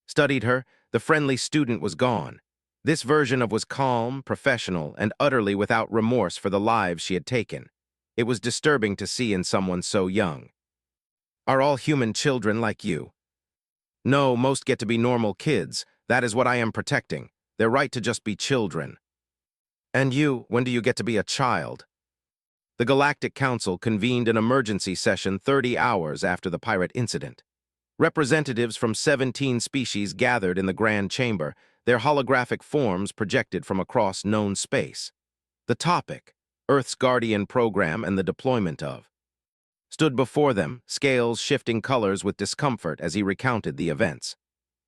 Studied her, the friendly student was gone. This version of was calm, professional, and utterly without remorse for the lives she had taken. It was disturbing to see in someone so young. Are all human children like you? No, most get to be normal kids. That is what I am protecting. Their right to just be children. And you, when do you get to be a child? The Galactic Council convened an emergency session 30 hours after the pirate incident. Representatives from 17 species gathered in the Grand Chamber, their holographic forms projected from across known space. The topic, Earth's Guardian Program and the deployment of, stood before them, scales shifting colors with discomfort as he recounted the events.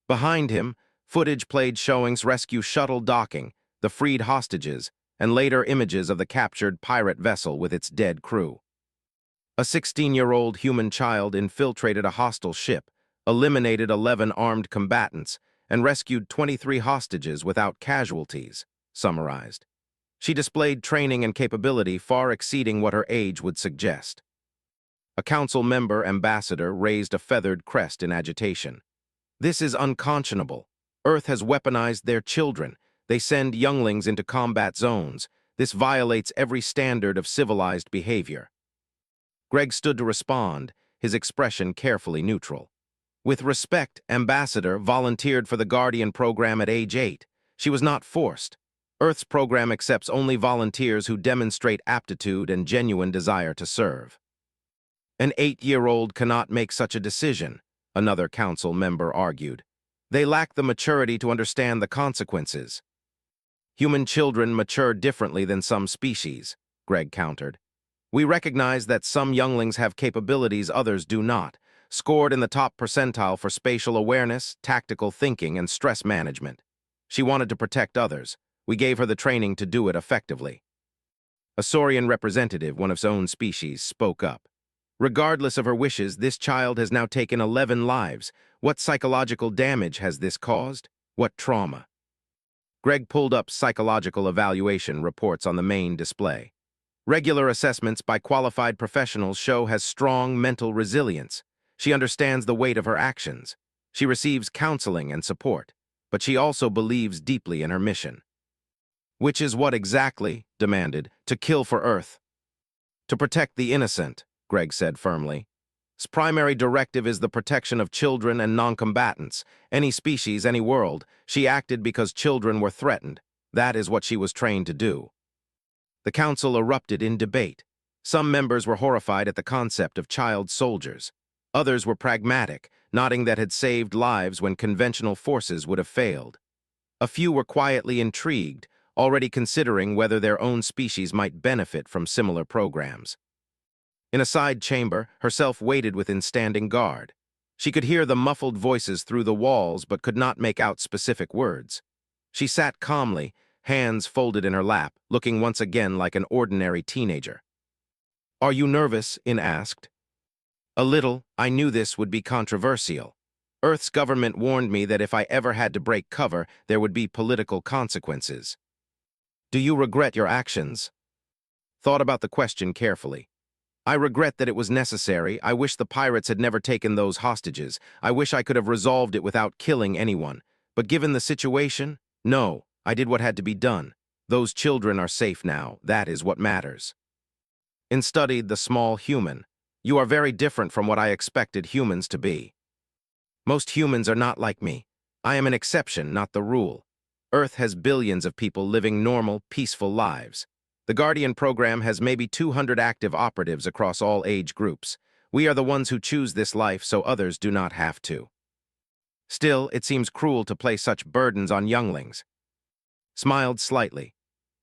Behind him, footage played showings rescue shuttle docking, the freed hostages, and later images of the captured pirate vessel with its dead crew. A 16-year-old human child infiltrated a hostile ship, eliminated 11 armed combatants, and rescued 23 hostages without casualties, summarized. She displayed training and capability far exceeding what her age would suggest. A council member ambassador raised a feathered crest in agitation. This is unconscionable. Earth has weaponized their children. They send younglings into combat zones. This violates every standard of civilized behavior. Greg stood to respond, his expression carefully neutral. With respect, Ambassador volunteered for the Guardian program at age 8. She was not forced. Earth's program accepts only volunteers who demonstrate aptitude and genuine desire to serve. An 8-year-old cannot make such a decision, another council member argued. They lack the maturity to understand the consequences. Human children mature differently than some species, Greg countered. We recognize that some younglings have capabilities others do not, scored in the top percentile for spatial awareness, tactical thinking, and stress management. She wanted to protect others. We gave her the training to do it effectively. A Saurian representative, one of its own species, spoke up. Regardless of her wishes, this child has now taken 11 lives. What psychological damage has this caused? What trauma? Greg pulled up psychological evaluation reports on the main display. Regular assessments by qualified professionals show has strong mental resilience. She understands the weight of her actions. She receives counseling and support, but she also believes deeply in her mission. Which is what exactly? Demanded. To kill for Earth. To protect the innocent, Greg said firmly. Its primary directive is the protection of children and non-combatants. Any species, any world. She acted because children were threatened. That is what she was trained to do. The council erupted in debate. Some members were horrified at the concept of child soldiers. Others were pragmatic, nodding that had saved lives when conventional forces would have failed. A few were quietly intrigued, already considering whether their own species might benefit from similar programs. In a side chamber, herself waited within standing guard. She could hear the muffled voices through the walls but could not make out specific words. She sat calmly, hands folded in her lap, looking once again like an ordinary teenager. "Are you nervous?" In asked. "A little. I knew this would be controversial. Earth's government warned me that if I ever had to break cover, there would be political consequences." "Do you regret your actions?" Thought about the question carefully. "I regret that it was necessary. I wish the pirates had never taken those hostages. I wish I could have resolved it without killing anyone. But given the situation, no, I did what had to be done. Those children are safe now. That is what matters." In studied the small human. "You are very different from what I expected humans to be. Most humans are not like me. I am an exception, not the rule. Earth has billions of people living normal, peaceful lives. The Guardian program has maybe 200 active operatives across all age groups. We are the ones who choose this life so others do not have to. Still, it seems cruel to place such burdens on younglings." Smiled slightly.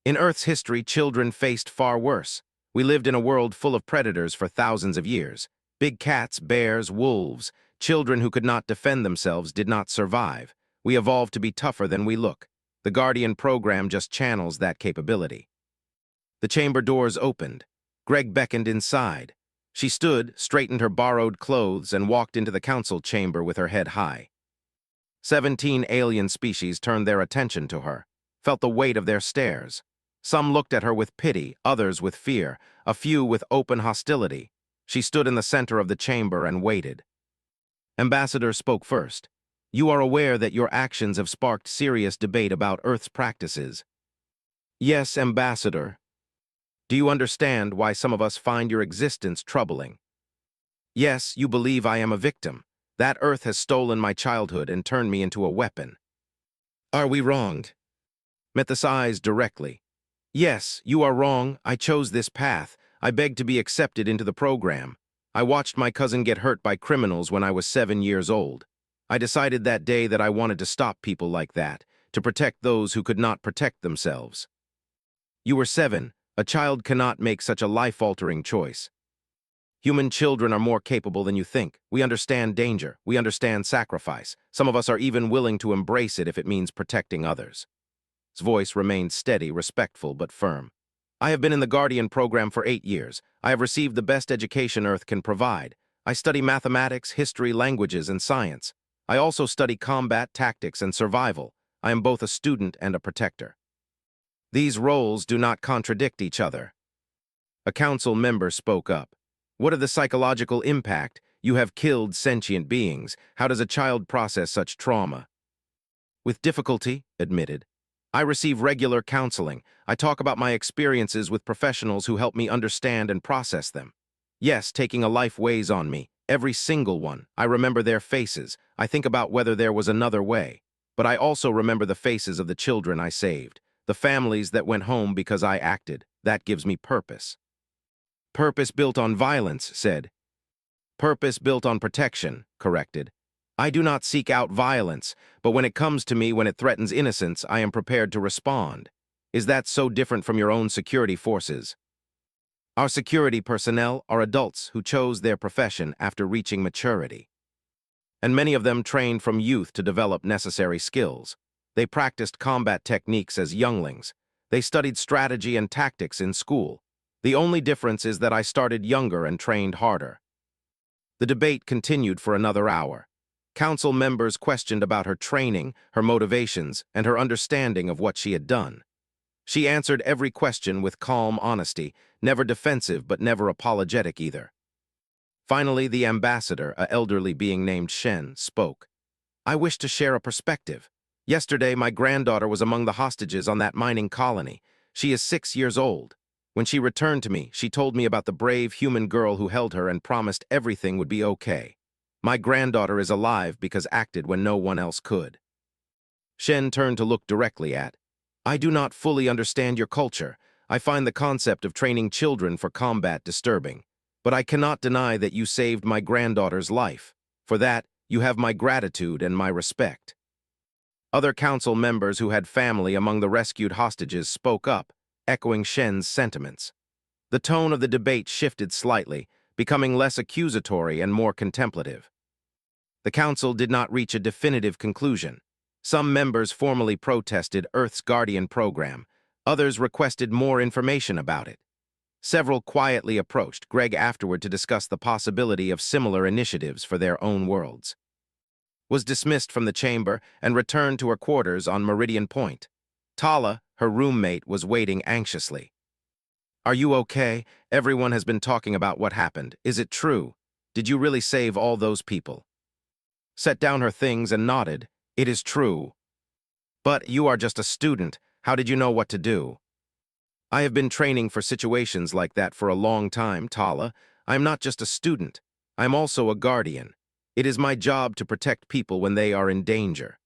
"In Earth's history, children faced far worse. We lived in a world full of predators for thousands of years. Big cats, bears, wolves. Children who could not defend themselves did not survive. We evolved to be tougher than we look. The Guardian program just channels that capability." The chamber doors opened. Greg beckoned inside. She stood, straightened her borrowed clothes, and walked into the council chamber with her head high. 17 alien species turned their attention to her, felt the weight of their stares. Some looked at her with pity, others with fear, a few with open hostility. She stood in the center of the chamber and waited. Ambassador spoke first. "You are aware that your actions have sparked serious debate about Earth's practices." "Yes, Ambassador." "Do you understand why some of us find your existence troubling?" "Yes, you believe I am a victim. That Earth has stolen my childhood and turned me into a weapon." "Are we wronged?" Met the eyes directly. "Yes, you are wrong. I chose this path. I begged to be accepted into the program. I watched my cousin get hurt by criminals when I was 7 years old. I decided that day that I wanted to stop people like that, to protect those who could not protect themselves. You were 7. A child cannot make such a life-altering choice. Human children are more capable than you think. We understand danger. We understand sacrifice. Some of us are even willing to embrace it if it means protecting others. His voice remained steady, respectful, but firm. I have been in the Guardian program for 8 years. I have received the best education Earth can provide. I study mathematics, history, languages, and science. I also study combat, tactics, and survival. I am both a student and a protector. These roles do not contradict each other. A council member spoke up. What of the psychological impact? You have killed sentient beings. How does a child process such trauma? With difficulty, admitted. I receive regular counseling. I talk about my experiences with professionals who help me understand and process them. Yes, taking a life weighs on me. Every single one. I remember their faces. I think about whether there was another way. But I also remember the faces of the children I saved. The families that went home because I acted. That gives me purpose. Purpose built on violence, said. Purpose built on protection, corrected. I do not seek out violence, but when it comes to me, when it threatens innocence, I am prepared to respond. Is that so different from your own security forces? Our security personnel are adults who chose their profession after reaching maturity. And many of them trained from youth to develop necessary skills. They practiced combat techniques as younglings. They studied strategy and tactics in school. The only difference is that I started younger and trained harder. The debate continued for another hour. Council members questioned about her training, her motivations, and her understanding of what she had done. She answered every question with calm honesty, never defensive but never apologetic either. Finally, the ambassador, an elderly being named Shen, spoke. I wish to share a perspective. Yesterday, my granddaughter was among the hostages on that mining colony. She is 6 years old. When she returned to me, she told me about the brave human girl who held her and promised everything would be okay. My granddaughter is alive because acted when no one else could. Shen turned to look directly at. I do not fully understand your culture. I find the concept of training children for combat disturbing. But I cannot deny that you saved my granddaughter's life. For that, you have my gratitude and my respect. Other council members who had family among the rescued hostages spoke up, echoing Shen's sentiments. The tone of the debate shifted slightly, becoming less accusatory and more contemplative. The council did not reach a definitive conclusion. Some members formally protested Earth's Guardian program. Others requested more information about it. Several quietly approached Greg afterward to discuss the possibility of similar initiatives for their own worlds. Was dismissed from the chamber and returned to her quarters on Meridian Point. Tala, her roommate, was waiting anxiously. Are you okay? Everyone has been talking about what happened. Is it true? Did you really save all those people? Set down her things and nodded. It is true. But you are just a student. How did you know what to do? I have been training for situations like that for a long time, Tala. I am not just a student. I am also a guardian. It is my job to protect people when they are in danger.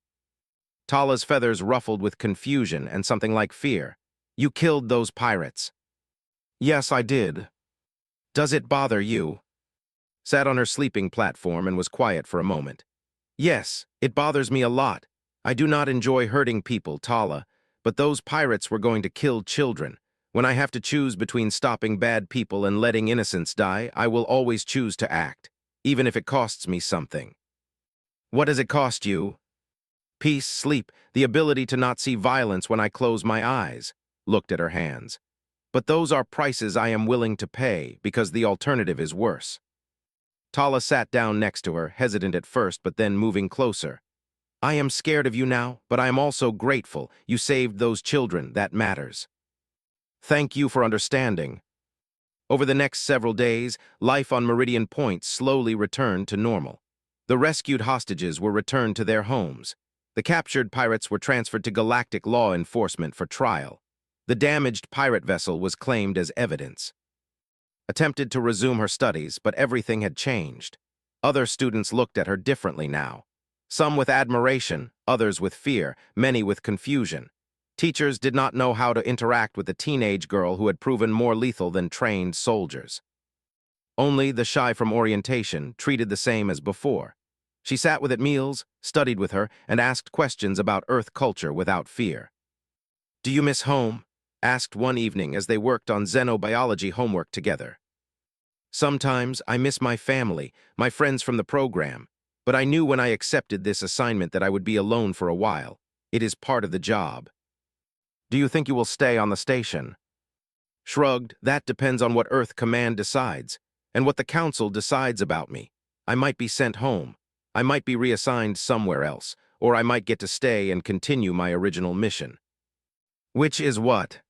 Tala's feathers ruffled with confusion and something like fear. You killed those pirates. Yes, I did. Does it bother you? Sat on her sleeping platform and was quiet for a moment. Yes, it bothers me a lot. I do not enjoy hurting people, Tala, but those pirates were going to kill children. When I have to choose between stopping bad people and letting innocents die, I will always choose to act, even if it costs me something. What does it cost you? Peace, sleep, the ability to not see violence when I close my eyes. Looked at her hands. But those are prices I am willing to pay, because the alternative is worse. Tala sat down next to her, hesitant at first, but then moving closer. I am scared of you now, but I am also grateful. You saved those children, that matters. Thank you for understanding. Over the next several days, life on Meridian Point slowly returned to normal. The rescued hostages were returned to their homes. The captured pirates were transferred to Galactic law enforcement for trial. The damaged pirate vessel was claimed as evidence. Attempted to resume her studies, but everything had changed. Other students looked at her differently now. Some with admiration, others with fear, many with confusion. Teachers did not know how to interact with the teenage girl who had proven more lethal than trained soldiers. Only the shy from orientation treated the same as before. She sat with at meals, studied with her, and asked questions about Earth culture without fear. "Do you miss home?" asked one evening as they worked on xenobiology homework together. "Sometimes I miss my family, my friends from the program, but I knew when I accepted this assignment that I would be alone for a while. It is part of the job." "Do you think you will stay on the station?" Shrugged, "That depends on what Earth Command decides, and what the Council decides about me. I might be sent home. I might be reassigned somewhere else, or I might get to stay and continue my original mission." "Which is what?"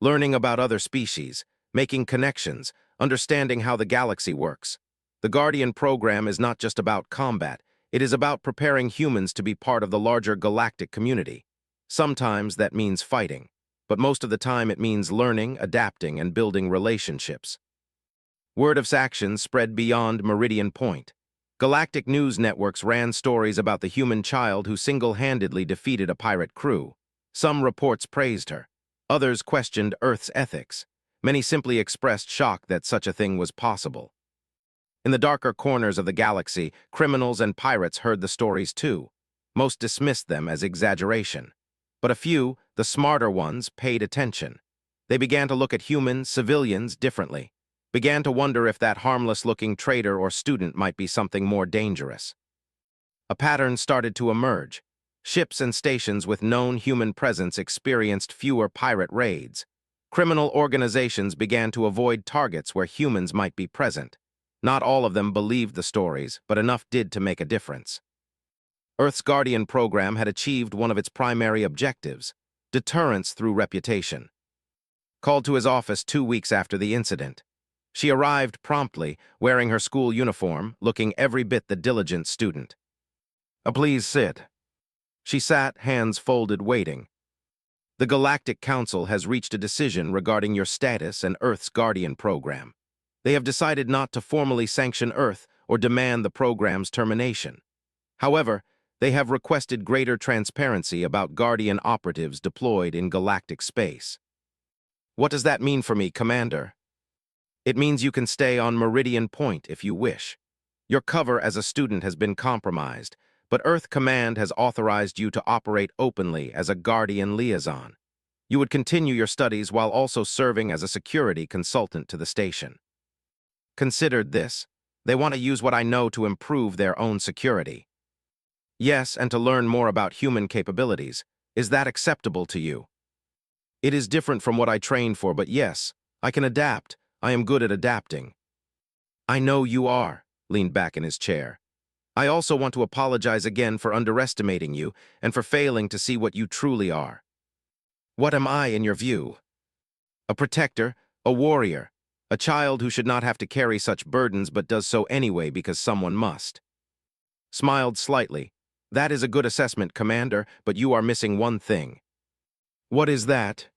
"Learning about other species, making connections, understanding how the galaxy works. The Guardian program is not just about combat, it is about preparing humans to be part of the larger galactic community. Sometimes that means fighting, but most of the time it means learning, adapting, and building relationships." Word of actions spread beyond Meridian Point. Galactic news networks ran stories about the human child who single-handedly defeated a pirate crew. Some reports praised her. Others questioned Earth's ethics. Many simply expressed shock that such a thing was possible. In the darker corners of the galaxy, criminals and pirates heard the stories too. Most dismissed them as exaggeration. But a few, the smarter ones, paid attention. They began to look at human civilians differently. Began to wonder if that harmless-looking trader or student might be something more dangerous. A pattern started to emerge. Ships and stations with known human presence experienced fewer pirate raids. Criminal organizations began to avoid targets where humans might be present. Not all of them believed the stories, but enough did to make a difference. Earth's Guardian program had achieved one of its primary objectives: deterrence through reputation. Called to his office 2 weeks after the incident, she arrived promptly, wearing her school uniform, looking every bit the diligent student. Please sit." She sat, hands folded, waiting. "The Galactic Council has reached a decision regarding your status and Earth's Guardian program. They have decided not to formally sanction Earth or demand the program's termination. However, they have requested greater transparency about Guardian operatives deployed in galactic space." "What does that mean for me, Commander?" "It means you can stay on Meridian Point if you wish. Your cover as a student has been compromised, but Earth Command has authorized you to operate openly as a Guardian liaison. You would continue your studies while also serving as a security consultant to the station." Considered this. They want to use what I know to improve their own security. "Yes, and to learn more about human capabilities. Is that acceptable to you?" "It is different from what I trained for, but yes, I can adapt. I am good at adapting." "I know you are," leaned back in his chair. "I also want to apologize again for underestimating you and for failing to see what you truly are." "What am I in your view?" "A protector, a warrior, a child who should not have to carry such burdens but does so anyway because someone must." Smiled slightly. "That is a good assessment, Commander, but you are missing one thing." "What is that?"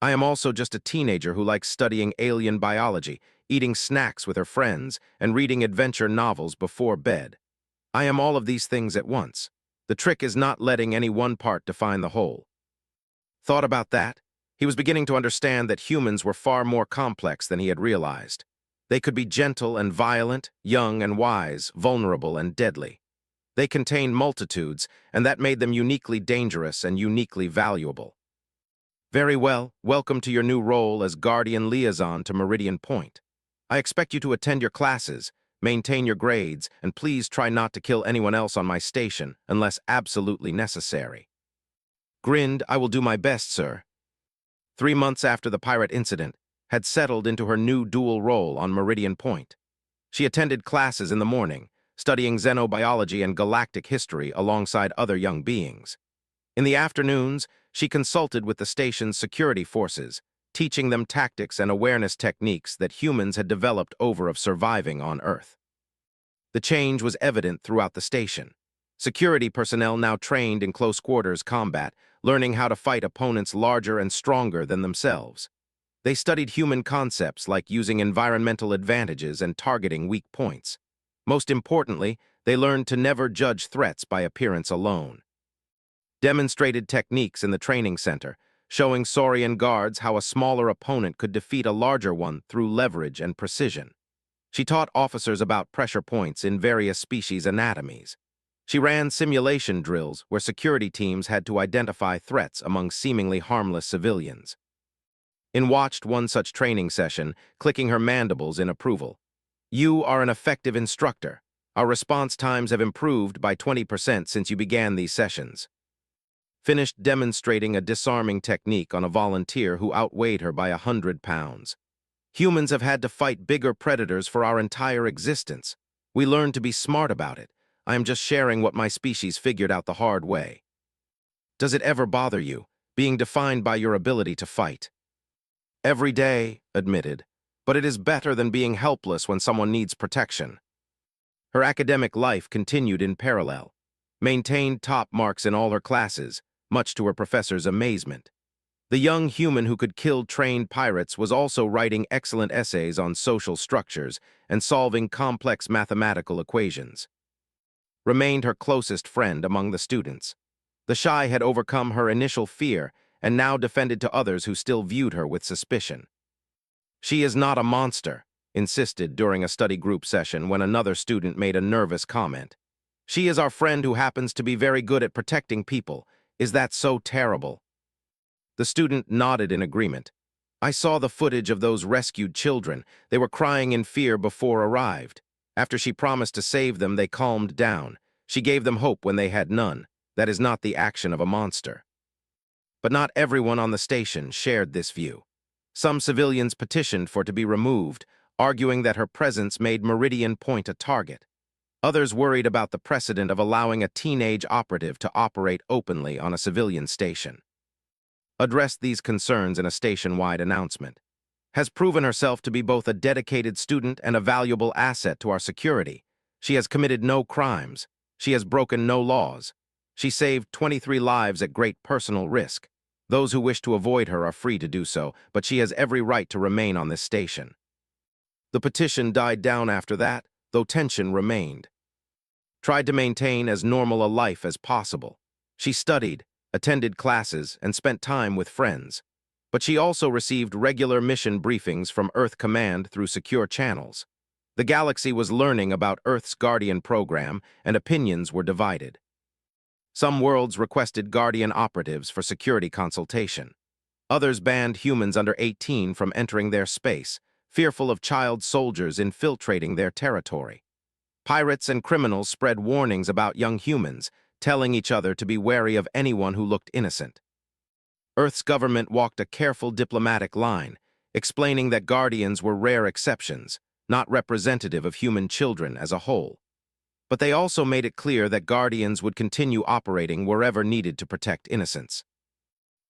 "I am also just a teenager who likes studying alien biology, eating snacks with her friends, and reading adventure novels before bed. I am all of these things at once. The trick is not letting any one part define the whole." Thought about that? He was beginning to understand that humans were far more complex than he had realized. They could be gentle and violent, young and wise, vulnerable and deadly. They contained multitudes, and that made them uniquely dangerous and uniquely valuable. "Very well, welcome to your new role as Guardian Liaison to Meridian Point. I expect you to attend your classes, maintain your grades, and please try not to kill anyone else on my station unless absolutely necessary." Grinned, "I will do my best, sir." 3 months after the pirate incident, had settled into her new dual role on Meridian Point. She attended classes in the morning, studying xenobiology and galactic history alongside other young beings. In the afternoons, she consulted with the station's security forces, teaching them tactics and awareness techniques that humans had developed over of surviving on Earth. The change was evident throughout the station. Security personnel now trained in close-quarters combat, learning how to fight opponents larger and stronger than themselves. They studied human concepts like using environmental advantages and targeting weak points. Most importantly, they learned to never judge threats by appearance alone. demonstrated techniques in the training center, showing Saurian guards how a smaller opponent could defeat a larger one through leverage and precision. She taught officers about pressure points in various species' anatomies. She ran simulation drills where security teams had to identify threats among seemingly harmless civilians. In watched one such training session, clicking her mandibles in approval. "You are an effective instructor. Our response times have improved by 20% since you began these sessions." Finished demonstrating a disarming technique on a volunteer who outweighed her by 100 pounds. "Humans have had to fight bigger predators for our entire existence. We learned to be smart about it. I am just sharing what my species figured out the hard way." Does it ever bother you, being defined by your ability to fight? Every day, admitted, but it is better than being helpless when someone needs protection. Her academic life continued in parallel, maintained top marks in all her classes, much to her professor's amazement. The young human who could kill trained pirates was also writing excellent essays on social structures and solving complex mathematical equations. Remained her closest friend among the students. The shy had overcome her initial fear and now defended to others who still viewed her with suspicion. "She is not a monster," insisted during a study group session when another student made a nervous comment. "She is our friend who happens to be very good at protecting people. Is that so terrible?" The student nodded in agreement. "I saw the footage of those rescued children. They were crying in fear before arrived. After she promised to save them, they calmed down. She gave them hope when they had none. That is not the action of a monster." But not everyone on the station shared this view. Some civilians petitioned for it to be removed, arguing that her presence made Meridian Point a target. Others worried about the precedent of allowing a teenage operative to operate openly on a civilian station. Addressed these concerns in a station-wide announcement. "Has proven herself to be both a dedicated student and a valuable asset to our security. She has committed no crimes. She has broken no laws. She saved 23 lives at great personal risk. Those who wish to avoid her are free to do so, but she has every right to remain on this station." The petition died down after that, though tension remained. Tried to maintain as normal a life as possible. She studied, attended classes, and spent time with friends. But she also received regular mission briefings from Earth Command through secure channels. The galaxy was learning about Earth's Guardian program, and opinions were divided. Some worlds requested Guardian operatives for security consultation. Others banned humans under 18 from entering their space, fearful of child soldiers infiltrating their territory. Pirates and criminals spread warnings about young humans, telling each other to be wary of anyone who looked innocent. Earth's government walked a careful diplomatic line, explaining that Guardians were rare exceptions, not representative of human children as a whole. But they also made it clear that Guardians would continue operating wherever needed to protect innocents.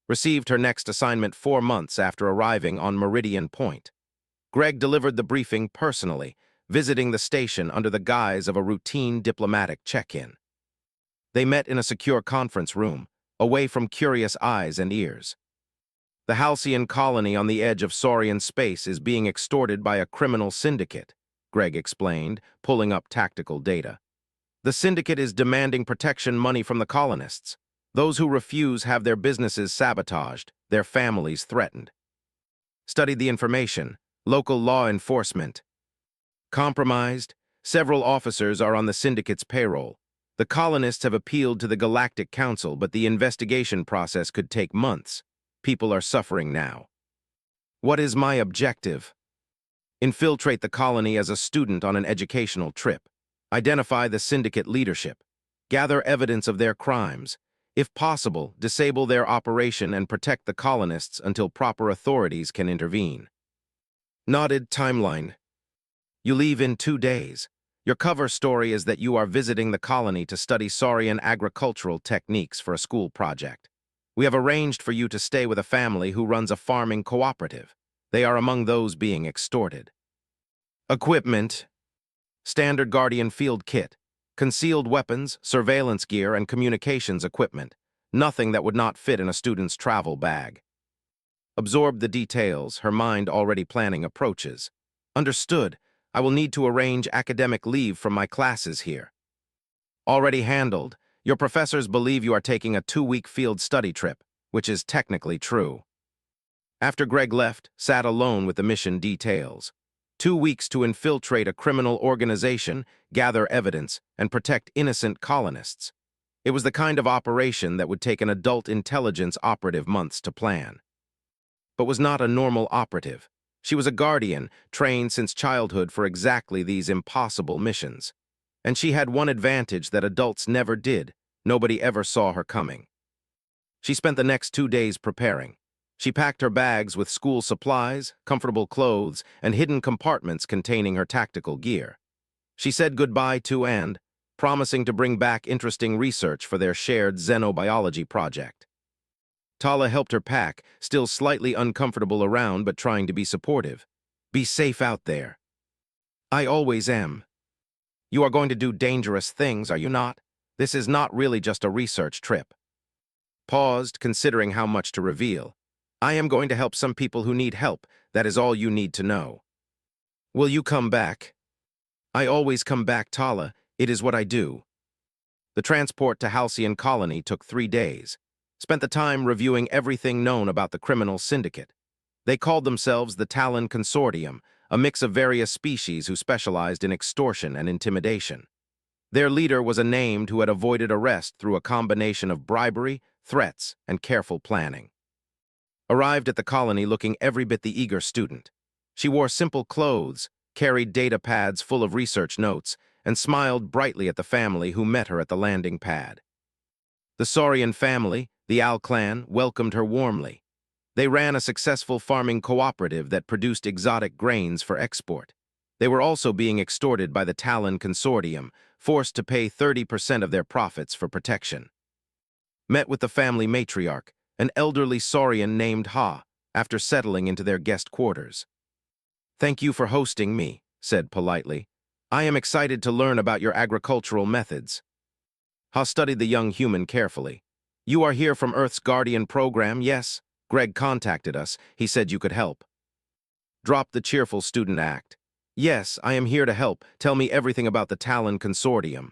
Received her next assignment 4 months after arriving on Meridian Point. Greg delivered the briefing personally, visiting the station under the guise of a routine diplomatic check-in. They met in a secure conference room, away from curious eyes and ears. "The Halcyon colony on the edge of Saurian space is being extorted by a criminal syndicate," Greg explained, pulling up tactical data. "The syndicate is demanding protection money from the colonists. Those who refuse have their businesses sabotaged, their families threatened." Studied the information. Local law enforcement. Compromised. Several officers are on the syndicate's payroll. The colonists have appealed to the Galactic Council, but the investigation process could take months. People are suffering now. "What is my objective?" Infiltrate the colony as a student on an educational trip. Identify the syndicate leadership. Gather evidence of their crimes. If possible, disable their operation and protect the colonists until proper authorities can intervene. Nodded timeline. You leave in 2 days. Your cover story is that you are visiting the colony to study Saurian agricultural techniques for a school project. We have arranged for you to stay with a family who runs a farming cooperative. They are among those being extorted. Equipment. Standard Guardian field kit. Concealed weapons, surveillance gear, and communications equipment. Nothing that would not fit in a student's travel bag. Absorbed the details, her mind already planning approaches. Understood. I will need to arrange academic leave from my classes here. Already handled. Your professors believe you are taking a 2-week field study trip, which is technically true. After Greg left, sat alone with the mission details. 2 weeks to infiltrate a criminal organization, gather evidence, and protect innocent colonists. It was the kind of operation that would take an adult intelligence operative months to plan. But was not a normal operative. She was a guardian, trained since childhood for exactly these impossible missions. And she had one advantage that adults never did. Nobody ever saw her coming. She spent the next 2 days preparing. She packed her bags with school supplies, comfortable clothes, and hidden compartments containing her tactical gear. She said goodbye to and, promising to bring back interesting research for their shared xenobiology project. Tala helped her pack, still slightly uncomfortable around but trying to be supportive. Be safe out there. I always am. You are going to do dangerous things, are you not? This is not really just a research trip. Paused, considering how much to reveal. I am going to help some people who need help. That is all you need to know. Will you come back? I always come back, Tala. It is what I do. The transport to Halcyon Colony took 3 days. Spent the time reviewing everything known about the criminal syndicate. They called themselves the Talon Consortium, a mix of various species who specialized in extortion and intimidation. Their leader was a named who had avoided arrest through a combination of bribery, threats, and careful planning. Arrived at the colony looking every bit the eager student. She wore simple clothes, carried data pads full of research notes, and smiled brightly at the family who met her at the landing pad. The Saurian family, the Al clan, welcomed her warmly. They ran a successful farming cooperative that produced exotic grains for export. They were also being extorted by the Talon Consortium, forced to pay 30% of their profits for protection. Met with the family matriarch, an elderly Saurian named Ha, after settling into their guest quarters. Thank you for hosting me, said politely. I am excited to learn about your agricultural methods. Ha studied the young human carefully. You are here from Earth's Guardian program, yes? Greg contacted us. He said you could help. Drop the cheerful student act. Yes, I am here to help. Tell me everything about the Talon Consortium.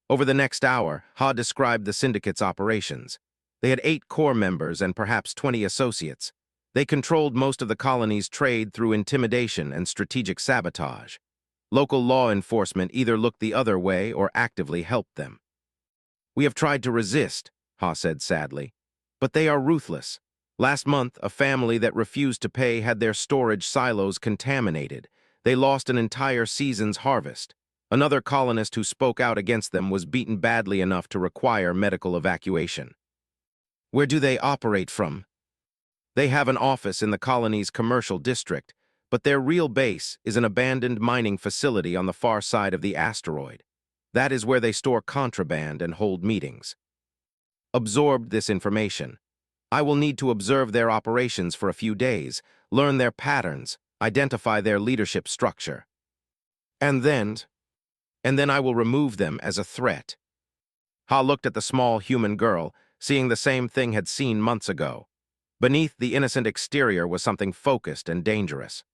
Over the next hour, Ha described the syndicate's operations. They had 8 core members and perhaps 20 associates. They controlled most of the colony's trade through intimidation and strategic sabotage. Local law enforcement either looked the other way or actively helped them. We have tried to resist, Ha said sadly, but they are ruthless. Last month, a family that refused to pay had their storage silos contaminated. They lost an entire season's harvest. Another colonist who spoke out against them was beaten badly enough to require medical evacuation. Where do they operate from? They have an office in the colony's commercial district, but their real base is an abandoned mining facility on the far side of the asteroid. That is where they store contraband and hold meetings. Absorbed this information. I will need to observe their operations for a few days, learn their patterns, identify their leadership structure. And then I will remove them as a threat. Ha looked at the small human girl, seeing the same thing had seen months ago. Beneath the innocent exterior was something focused and dangerous.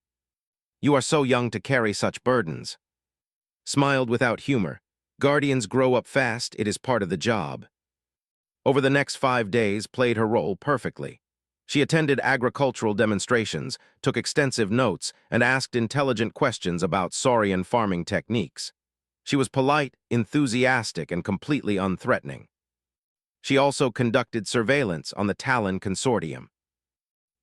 You are so young to carry such burdens. Smiled without humor. Guardians grow up fast, it is part of the job. Over the next 5 days, played her role perfectly. She attended agricultural demonstrations, took extensive notes, and asked intelligent questions about Saurian farming techniques. She was polite, enthusiastic, and completely unthreatening. She also conducted surveillance on the Talon Consortium.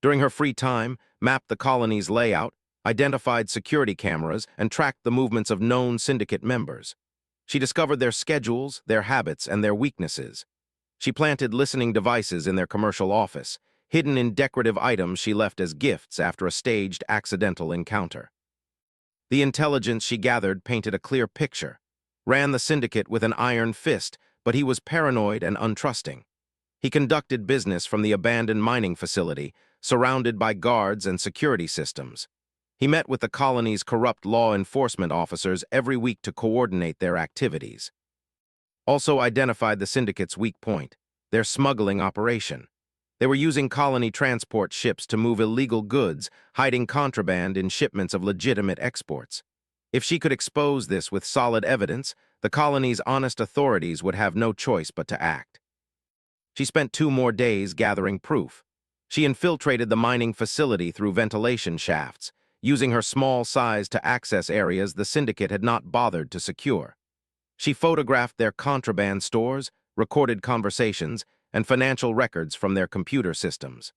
During her free time, mapped the colony's layout, identified security cameras, and tracked the movements of known syndicate members. She discovered their schedules, their habits, and their weaknesses. She planted listening devices in their commercial office, hidden in decorative items she left as gifts after a staged accidental encounter. The intelligence she gathered painted a clear picture. Ran the syndicate with an iron fist, but he was paranoid and untrusting. He conducted business from the abandoned mining facility, surrounded by guards and security systems. He met with the colony's corrupt law enforcement officers every week to coordinate their activities. Also identified the syndicate's weak point, their smuggling operation. They were using colony transport ships to move illegal goods, hiding contraband in shipments of legitimate exports. If she could expose this with solid evidence, The colony's honest authorities would have no choice but to act. She spent 2 more days gathering proof. She infiltrated the mining facility through ventilation shafts, using her small size to access areas the syndicate had not bothered to secure. She photographed their contraband stores, recorded conversations, and financial records from their computer systems.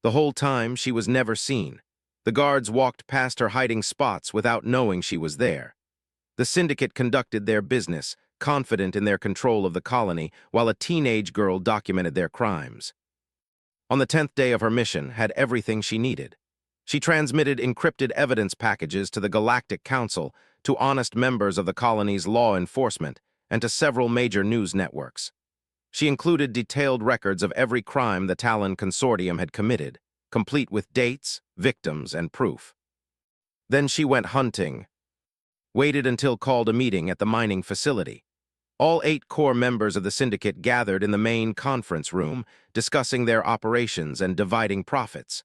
The whole time, she was never seen. The guards walked past her hiding spots without knowing she was there. The syndicate conducted their business, confident in their control of the colony, while a teenage girl documented their crimes. On the 10th day of her mission, had everything she needed. She transmitted encrypted evidence packages to the Galactic Council, to honest members of the colony's law enforcement, and to several major news networks. She included detailed records of every crime the Talon Consortium had committed, complete with dates, victims, and proof. Then she went hunting, waited until called a meeting at the mining facility. All 8 core members of the syndicate gathered in the main conference room, discussing their operations and dividing profits.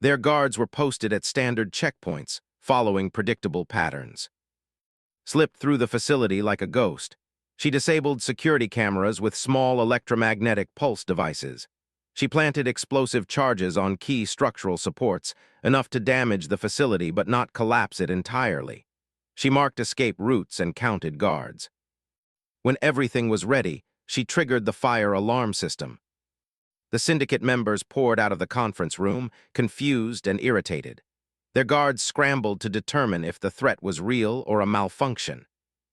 Their guards were posted at standard checkpoints, following predictable patterns. Slipped through the facility like a ghost. She disabled security cameras with small electromagnetic pulse devices. She planted explosive charges on key structural supports, enough to damage the facility but not collapse it entirely. She marked escape routes and counted guards. When everything was ready, she triggered the fire alarm system. The syndicate members poured out of the conference room, confused and irritated. Their guards scrambled to determine if the threat was real or a malfunction.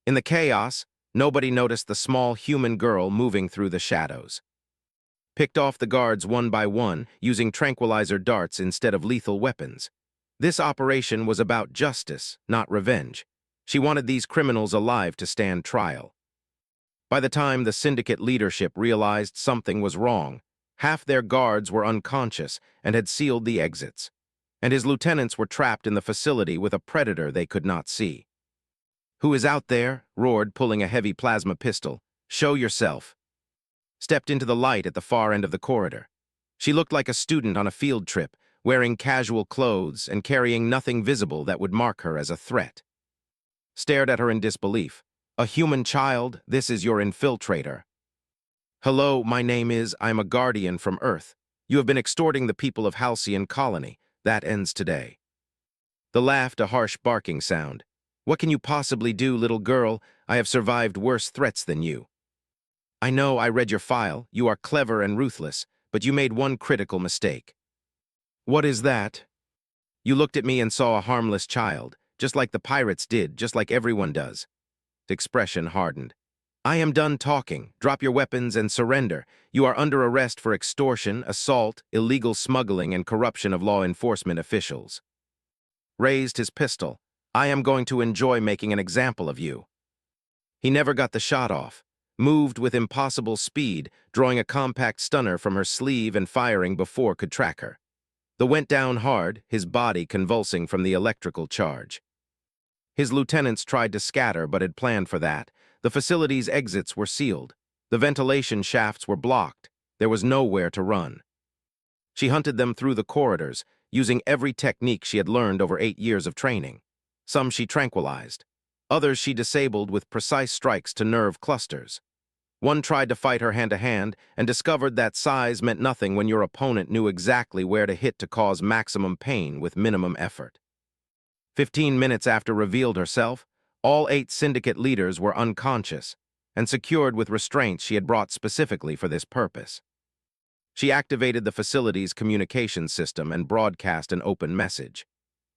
In the chaos, nobody noticed the small human girl moving through the shadows. Picked off the guards one by one, using tranquilizer darts instead of lethal weapons. This operation was about justice, not revenge. She wanted these criminals alive to stand trial. By the time the syndicate leadership realized something was wrong, half their guards were unconscious and had sealed the exits, and his lieutenants were trapped in the facility with a predator they could not see. "Who is out there?" roared, pulling a heavy plasma pistol. "Show yourself." Stepped into the light at the far end of the corridor. She looked like a student on a field trip, wearing casual clothes and carrying nothing visible that would mark her as a threat. Stared at her in disbelief. "A human child? This is your infiltrator." "Hello, my name is, I'm a guardian from Earth. You have been extorting the people of Halcyon Colony. That ends today." The laughed, a harsh barking sound. "What can you possibly do, little girl? I have survived worse threats than you. I know, I read your file. You are clever and ruthless, but you made one critical mistake." "What is that?" "You looked at me and saw a harmless child, just like the pirates did, just like everyone does." The expression hardened. "I am done talking. Drop your weapons and surrender. You are under arrest for extortion, assault, illegal smuggling, and corruption of law enforcement officials." Raised his pistol. "I am going to enjoy making an example of you." He never got the shot off. Moved with impossible speed, drawing a compact stunner from her sleeve and firing before could track her. The went down hard, his body convulsing from the electrical charge. His lieutenants tried to scatter but had planned for that. The facility's exits were sealed. The ventilation shafts were blocked. There was nowhere to run. She hunted them through the corridors, using every technique she had learned over 8 years of training. Some she tranquilized. Others she disabled with precise strikes to nerve clusters. One tried to fight her hand-to-hand and discovered that size meant nothing when your opponent knew exactly where to hit to cause maximum pain with minimum effort. 15 minutes after revealed herself, all 8 syndicate leaders were unconscious and secured with restraints she had brought specifically for this purpose. She activated the facility's communication system and broadcast an open message.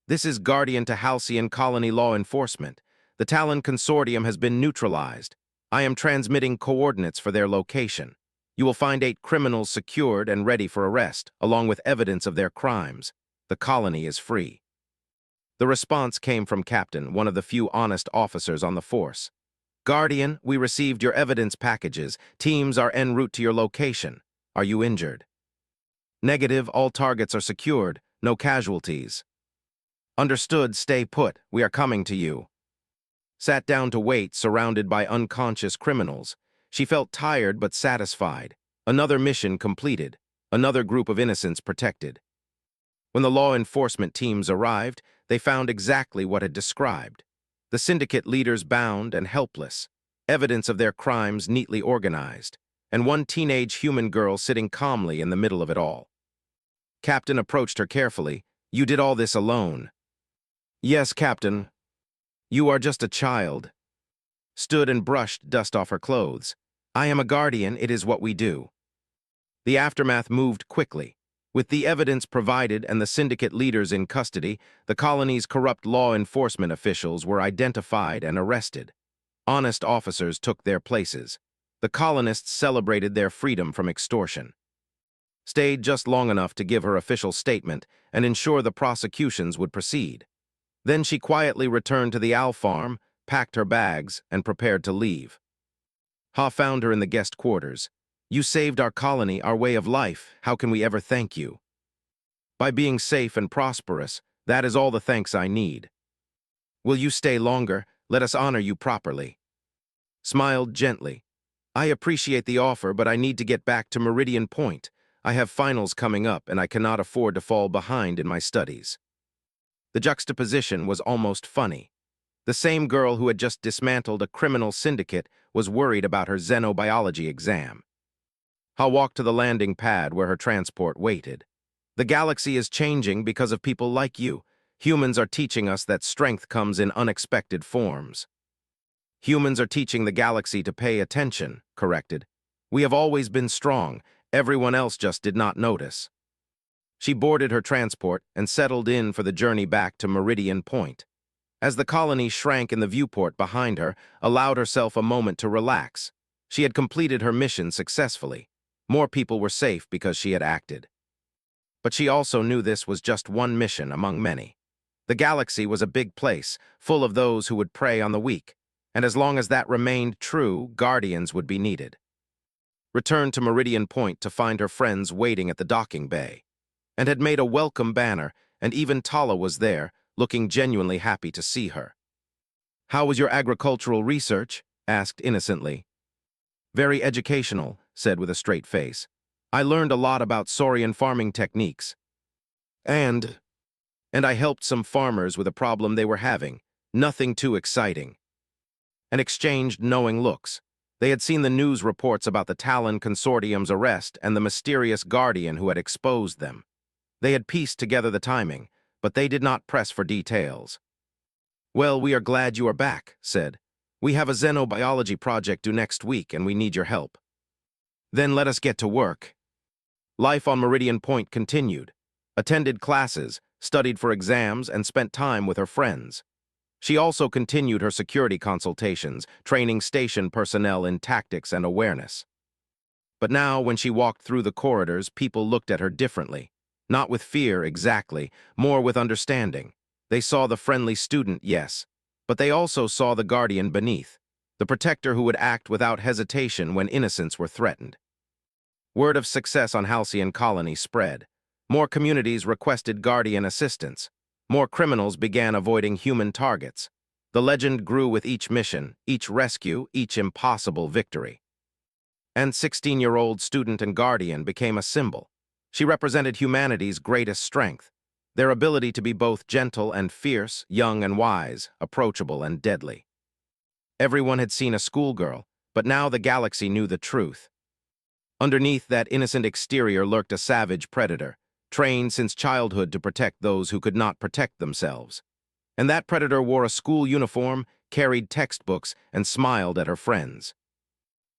"This is Guardian to Halcyon Colony Law Enforcement. The Talon Consortium has been neutralized. I am transmitting coordinates for their location. You will find 8 criminals secured and ready for arrest, along with evidence of their crimes. The colony is free." The response came from Captain, one of the few honest officers on the force. "Guardian, we received your evidence packages. Teams are en route to your location. Are you injured?" "Negative, all targets are secured. No casualties." "Understood, stay put. We are coming to you." Sat down to wait, surrounded by unconscious criminals. She felt tired but satisfied. Another mission completed. Another group of innocents protected. When the law enforcement teams arrived, they found exactly what had described. The syndicate leaders bound and helpless. evidence of their crimes neatly organized, and one teenage human girl sitting calmly in the middle of it all. Captain approached her carefully. "You did all this alone." "Yes, Captain. You are just a child." Stood and brushed dust off her clothes. "I am a guardian, it is what we do." The aftermath moved quickly. With the evidence provided and the syndicate leaders in custody, the colony's corrupt law enforcement officials were identified and arrested. Honest officers took their places. The colonists celebrated their freedom from extortion. Stayed just long enough to give her official statement and ensure the prosecutions would proceed. Then she quietly returned to the owl farm, packed her bags, and prepared to leave. Ha found her in the guest quarters. "You saved our colony, our way of life. How can we ever thank you?" "By being safe and prosperous, that is all the thanks I need." "Will you stay longer? Let us honor you properly." Smiled gently. "I appreciate the offer, but I need to get back to Meridian Point. I have finals coming up, and I cannot afford to fall behind in my studies." The juxtaposition was almost funny. The same girl who had just dismantled a criminal syndicate was worried about her xenobiology exam. Ha walked to the landing pad where her transport waited. "The galaxy is changing because of people like you. Humans are teaching us that strength comes in unexpected forms." "Humans are teaching the galaxy to pay attention," corrected. "We have always been strong. Everyone else just did not notice." She boarded her transport and settled in for the journey back to Meridian Point. As the colony shrank in the viewport behind her, allowed herself a moment to relax. She had completed her mission successfully. More people were safe because she had acted. But she also knew this was just one mission among many. The galaxy was a big place, full of those who would prey on the weak, and as long as that remained true, guardians would be needed. Returned to Meridian Point to find her friends waiting at the docking bay, and had made a welcome banner, and even Tala was there, looking genuinely happy to see her. "How was your agricultural research?" asked innocently. "Very educational," said with a straight face. "I learned a lot about Saurian farming techniques. And I helped some farmers with a problem they were having. Nothing too exciting." And exchanged knowing looks. They had seen the news reports about the Talon Consortium's arrest and the mysterious guardian who had exposed them. They had pieced together the timing, but they did not press for details. "Well, we are glad you are back," said. "We have a xenobiology project due next week, and we need your help." "Then let us get to work." Life on Meridian Point continued. Attended classes, studied for exams, and spent time with her friends. She also continued her security consultations, training station personnel in tactics and awareness. But now, when she walked through the corridors, people looked at her differently. Not with fear, exactly, more with understanding. They saw the friendly student, yes, but they also saw the guardian beneath, the protector who would act without hesitation when innocents were threatened. Word of success on Halcyon Colony spread. More communities requested guardian assistance. More criminals began avoiding human targets. The legend grew with each mission, each rescue, each impossible victory. And 16-year-old student and guardian became a symbol. She represented humanity's greatest strength, their ability to be both gentle and fierce, young and wise, approachable and deadly. Everyone had seen a schoolgirl, but now the galaxy knew the truth. Underneath that innocent exterior lurked a savage predator, trained since childhood to protect those who could not protect themselves. And that predator wore a school uniform, carried textbooks, and smiled at her friends.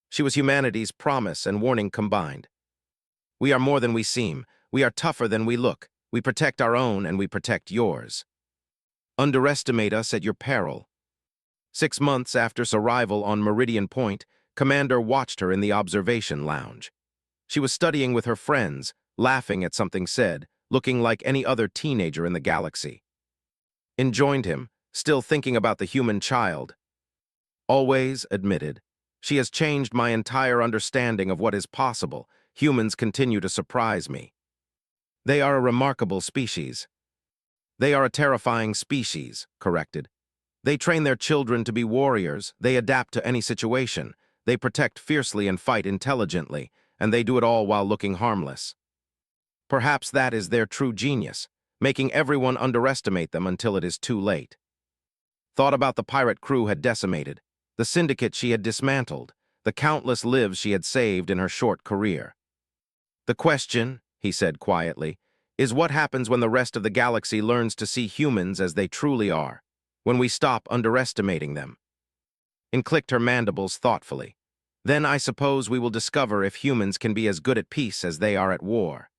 She was humanity's promise and warning combined. "We are more than we seem. We are tougher than we look. We protect our own and we protect yours. Underestimate us at your peril." 6 months after her arrival on Meridian Point, Commander watched her in the observation lounge. She was studying with her friends, laughing at something said, looking like any other teenager in the galaxy. Joined him, still thinking about the human child. "Always," admitted. "She has changed my entire understanding of what is possible. Humans continue to surprise me. They are a remarkable species." "They are a terrifying species," corrected. "They train their children to be warriors. They adapt to any situation. They protect fiercely and fight intelligently, and they do it all while looking harmless. Perhaps that is their true genius, making everyone underestimate them until it is too late." Thought about the pirate crew had decimated. the syndicate she had dismantled, the countless lives she had saved in her short career. "The question," he said quietly, "is what happens when the rest of the galaxy learns to see humans as they truly are, when we stop underestimating them?" And clicked her mandibles thoughtfully. "Then I suppose we will discover if humans can be as good at peace as they are at war."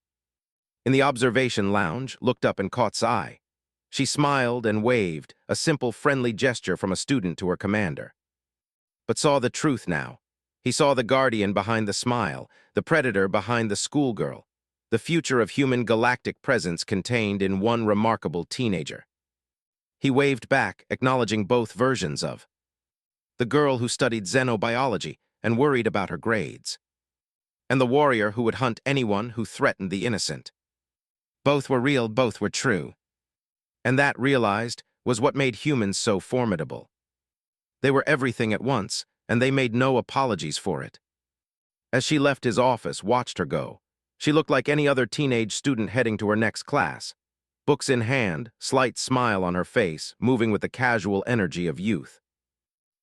In the observation lounge, looked up and caught eye. She smiled and waved, a simple friendly gesture from a student to her commander. But saw the truth now. He saw the guardian behind the smile, the predator behind the schoolgirl, the future of human galactic presence contained in one remarkable teenager. He waved back, acknowledging both versions of the girl who studied xenobiology and worried about her grades, and the warrior who would hunt anyone who threatened the innocent. Both were real, both were true. And that, realized, was what made humans so formidable. They were everything at once, and they made no apologies for it. As she left his office, watched her go. She looked like any other teenage student heading to her next class. Books in hand, slight smile on her face, moving with the casual energy of youth.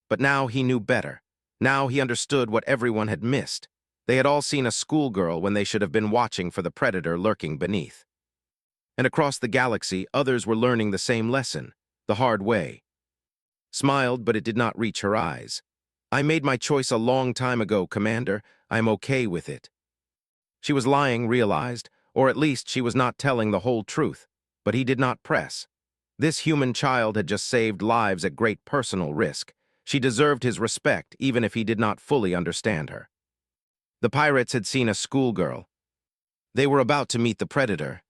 But now he knew better. Now he understood what everyone had missed. They had all seen a schoolgirl when they should have been watching for the predator lurking beneath. And across the galaxy, others were learning the same lesson, the hard way. Smiled, but it did not reach her eyes. "I made my choice a long time ago, Commander. I'm okay with it." She was lying, realized, or at least she was not telling the whole truth, but he did not press. This human child had just saved lives at great personal risk. She deserved his respect, even if he did not fully understand her. The pirates had seen a schoolgirl. They were about to meet the predator,